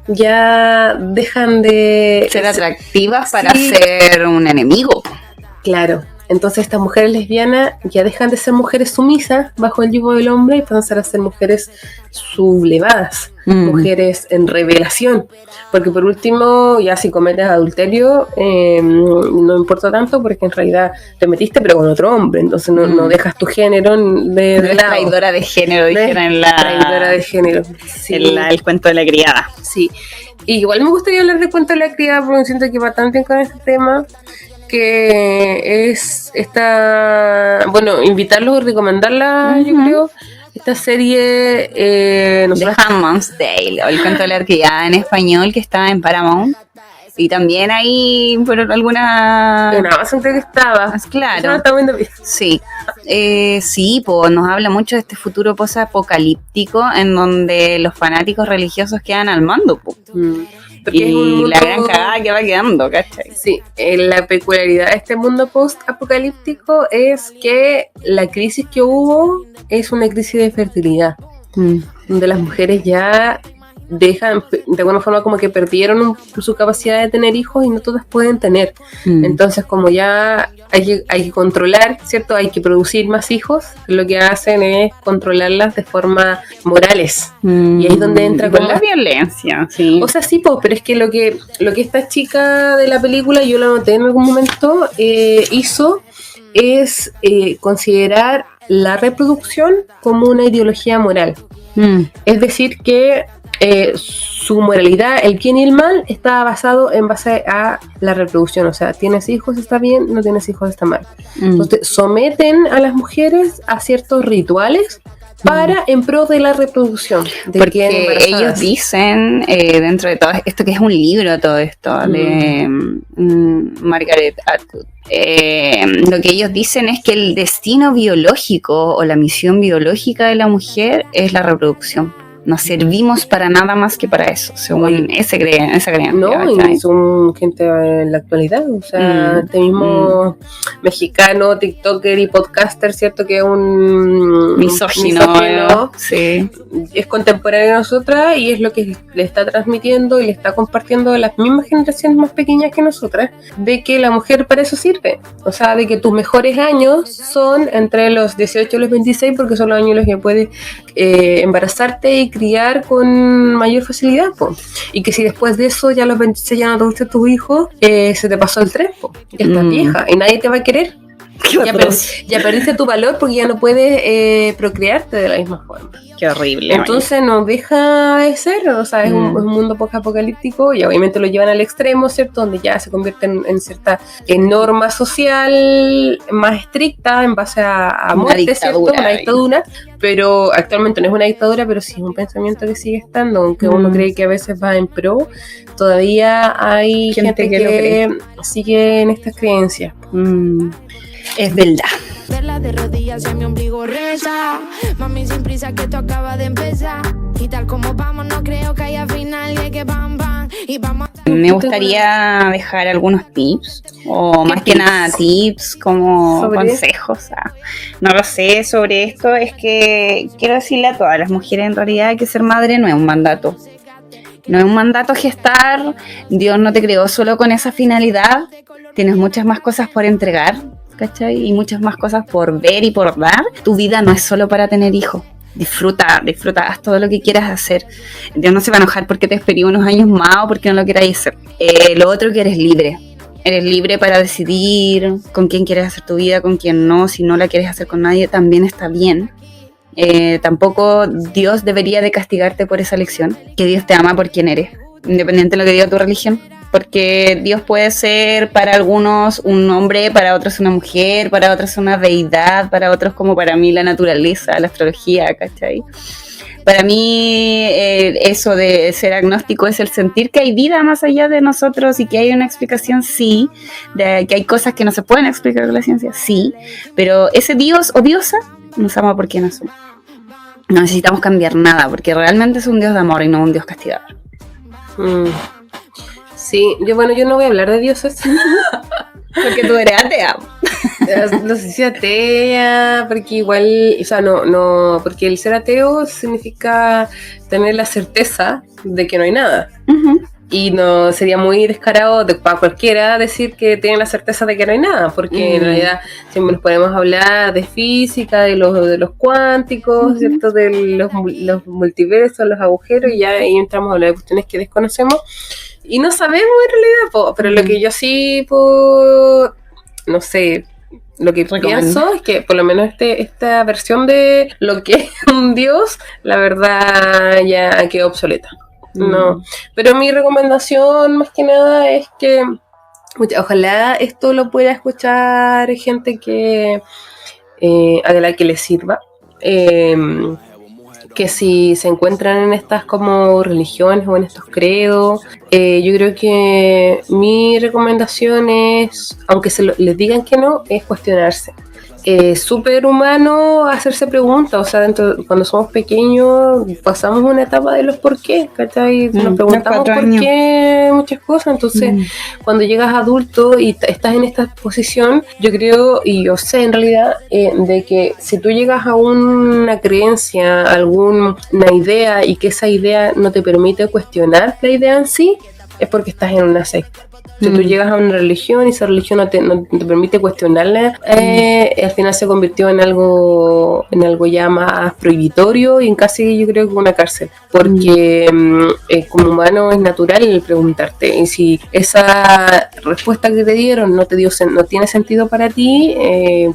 ya dejan de ser atractivas para ser un enemigo. Claro. Entonces estas mujeres lesbianas ya dejan de ser mujeres sumisas bajo el yugo del hombre y pasan a ser mujeres sublevadas, mujeres en revelación. Porque por último, ya si cometes adulterio, no importa tanto porque en realidad te metiste pero con otro hombre, entonces no dejas tu género de lado. Traidora de género, dijeron en la... Traidora de género. Sí. El cuento de la criada. Sí. Y igual me gustaría hablar de cuento de la criada porque siento que va tan bien con este tema, que es invitarlos y recomendarla, yo creo, esta serie The Handmaid's Tale, o el cuento de la criada en español, que está en Paramount, y también ahí por alguna... En Amazon creo que estaba. Claro. Está viendo bien. Sí. Sí, pues nos habla mucho de este futuro post-apocalíptico en donde los fanáticos religiosos quedan al mando, pues. Y la gran cagada que va quedando, ¿cachai? Sí, la peculiaridad de este mundo post-apocalíptico es que la crisis que hubo es una crisis de fertilidad, donde las mujeres ya dejan, de alguna forma como que perdieron su capacidad de tener hijos y no todas pueden tener. Entonces como ya hay que controlar, ¿cierto? Hay que producir más hijos, lo que hacen es controlarlas de forma morales. Y ahí es donde entra con la violencia, sí. O sea, sí, pero es que lo que esta chica de la película, yo la noté en algún momento, hizo es considerar la reproducción como una ideología moral. Es decir que su moralidad, el bien y el mal, está basado en base a la reproducción. O sea, tienes hijos, está bien, no tienes hijos, está mal. Entonces someten a las mujeres a ciertos rituales para en pro de la reproducción. Porque ellos dicen, dentro de todo esto, que es un libro todo esto, de Margaret Atwood, lo que ellos dicen es que el destino biológico o la misión biológica de la mujer es la reproducción. No servimos para nada más que para eso, según esa creencia. No, y son gente en la actualidad, o sea, este mismo mexicano, tiktoker y podcaster, ¿cierto? Que es un misógino, sí. Es contemporáneo a nosotras y es lo que le está transmitiendo y le está compartiendo a las mismas generaciones más pequeñas que nosotras, de que la mujer para eso sirve, o sea, de que tus mejores años son entre los 18 y los 26, porque son los años en los que puedes embarazarte y criar con mayor facilidad, po. Y que si después de eso ya a los 26 ya no tuviste tu hijo, se te pasó el tren, po. Ya estás vieja y nadie te va a querer. Ya perdiste tu valor porque ya no puedes procrearte de la misma forma. Qué horrible. Entonces no deja de ser, o sea, es un mundo post-apocalíptico y obviamente lo llevan al extremo, ¿cierto? Donde ya se convierte en cierta norma social más estricta en base a muerte, ¿cierto? Una dictadura, pero actualmente no es una dictadura, pero sí es un pensamiento que sigue estando, aunque uno cree que a veces va en pro, todavía hay gente que sigue en estas creencias. Es verdad. Verla de rodillas en mi ombligo reza. Mami, sin prisa que esto acaba de empezar. Y tal como vamos, no creo que haya final. Y hay que bam, bam, y vamos. Me gustaría dejar algunos tips, o más que nada tips como consejos. O sea, no lo sé sobre esto. Es que quiero decirle a todas las mujeres en realidad que ser madre no es un mandato. No es un mandato gestar. Dios no te creó solo con esa finalidad. Tienes muchas más cosas por entregar, ¿cachai? Y muchas más cosas por ver y por dar. Tu vida no es solo para tener hijos. Disfruta, haz todo lo que quieras hacer. Dios no se va a enojar porque te esperé unos años más o porque no lo queráis hacer. Lo otro que eres libre. Eres libre para decidir con quién quieres hacer tu vida, con quién no. Si no la quieres hacer con nadie, también está bien. Tampoco Dios debería de castigarte por esa elección. Que Dios te ama por quien eres, independiente de lo que diga tu religión. Porque Dios puede ser para algunos un hombre, para otros una mujer, para otros una deidad, para otros como para mí la naturaleza, la astrología, ¿cachai? Para mí eso de ser agnóstico es el sentir que hay vida más allá de nosotros y que hay una explicación, sí, de que hay cosas que no se pueden explicar con la ciencia, sí, pero ese Dios o diosa nos ama por quienes somos. No necesitamos cambiar nada, porque realmente es un Dios de amor y no un Dios castigador. Sí, yo no voy a hablar de dioses. Porque tú eres atea. No sé si atea, porque igual, o sea, no, porque el ser ateo significa tener la certeza de que no hay nada. Uh-huh. Y no sería muy descarado para cualquiera decir que tiene la certeza de que no hay nada, porque en realidad siempre nos podemos hablar de física, de los cuánticos, ¿cierto? De los multiversos, los agujeros, y ya ahí entramos a hablar de cuestiones que desconocemos. Y no sabemos en realidad, pero lo que yo sí, no sé, lo que pienso es que por lo menos esta versión de lo que es un dios, la verdad ya quedó obsoleta. No, pero mi recomendación más que nada es que ojalá esto lo pueda escuchar gente que a la que le sirva. Que si se encuentran en estas como religiones o en estos credos, yo creo que mi recomendación es, aunque les digan que no, es cuestionarse. Súper humano hacerse preguntas, o sea, cuando somos pequeños pasamos una etapa de los por qué, ¿cachai? Nos preguntamos por qué muchas cosas, entonces cuando llegas adulto y estás en esta posición, yo creo, y yo sé en realidad, de que si tú llegas a una creencia, alguna idea, y que esa idea no te permite cuestionar la idea en sí, es porque estás en una secta. Si tú llegas a una religión y esa religión no te permite cuestionarla, al final se convirtió en algo ya más prohibitorio y en casi yo creo que una cárcel, porque como humano es natural el preguntarte, y si esa respuesta que te dieron no tiene sentido para ti,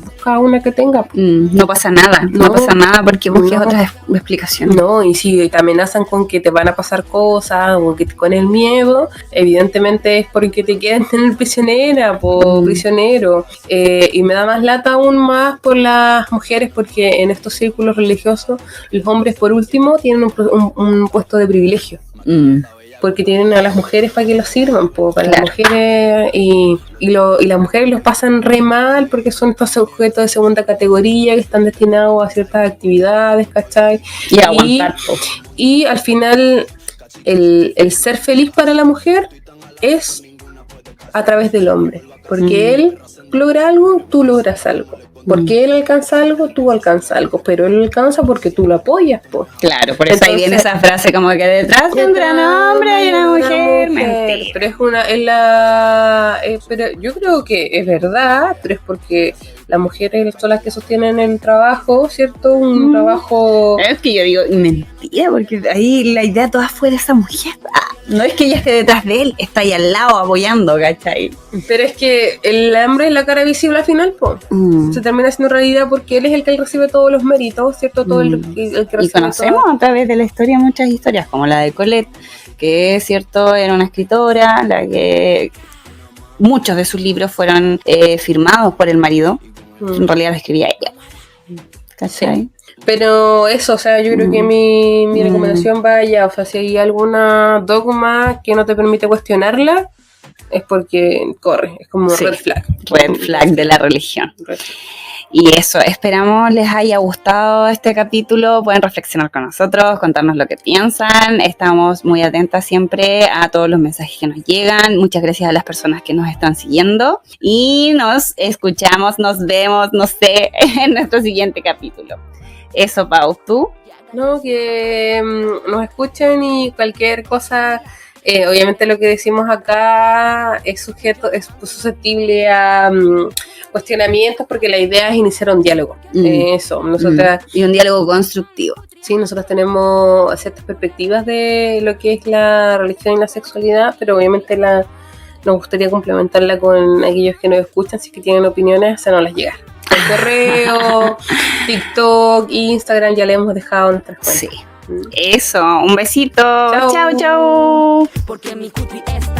busca una que tenga. No pasa nada, no pasa nada porque busques otra explicación. No, y si te amenazan con que te van a pasar cosas o que con el miedo, evidentemente es porque te quieren tener prisionera, prisionero. Y me da más lata aún más por las mujeres, porque en estos círculos religiosos los hombres por último tienen un puesto de privilegio. Porque tienen a las mujeres para que los sirvan, para las mujeres, y las mujeres los pasan re mal porque son estos sujetos de segunda categoría que están destinados a ciertas actividades, ¿cachai? Y al final el ser feliz para la mujer es a través del hombre, porque él logra algo, tú logras algo. Porque él alcanza algo, tú alcanzas algo, pero él alcanza porque tú lo apoyas, pues. Claro, por eso entonces, ahí viene esa frase como que detrás de un gran hombre y una mujer. Mentira. Pero yo creo que es verdad, pero es porque las mujeres son las que sostienen el trabajo, ¿cierto? Un trabajo... Es que yo digo, mentira, porque ahí la idea toda fue de esa mujer. No es que ella esté detrás de él, está ahí al lado apoyando, ¿cachai? Pero es que el hambre es la cara visible al final, po. Se termina siendo realidad porque él es el que recibe todos los méritos, ¿cierto? Todo el que recibe. Y conocemos a través de la historia muchas historias, como la de Colette, que es cierto, era una escritora, la que muchos de sus libros fueron firmados por el marido, en realidad lo escribía ella. ¿Cachai? Sí. Pero eso, o sea, yo creo que mi recomendación va allá, o sea, si hay alguna dogma que no te permite cuestionarla, es porque corre, es como red flag. Red flag de la religión. Y eso, esperamos les haya gustado este capítulo, pueden reflexionar con nosotros, contarnos lo que piensan, estamos muy atentas siempre a todos los mensajes que nos llegan, muchas gracias a las personas que nos están siguiendo y nos escuchamos, nos vemos, no sé, en nuestro siguiente capítulo. Eso, Pau, ¿tú? No, que nos escuchen y cualquier cosa, obviamente lo que decimos acá es susceptible a cuestionamientos porque la idea es iniciar un diálogo. Eso, nosotras y un diálogo constructivo. Sí, nosotros tenemos ciertas perspectivas de lo que es la religión y la sexualidad, pero obviamente nos gustaría complementarla con aquellos que nos escuchan, si es que tienen opiniones, hacernoslas llegar. El correo, TikTok, Instagram, ya le hemos dejado nuestras cuentas. Sí. Eso, un besito. Chao. Chao, chao. Porque mi cutri es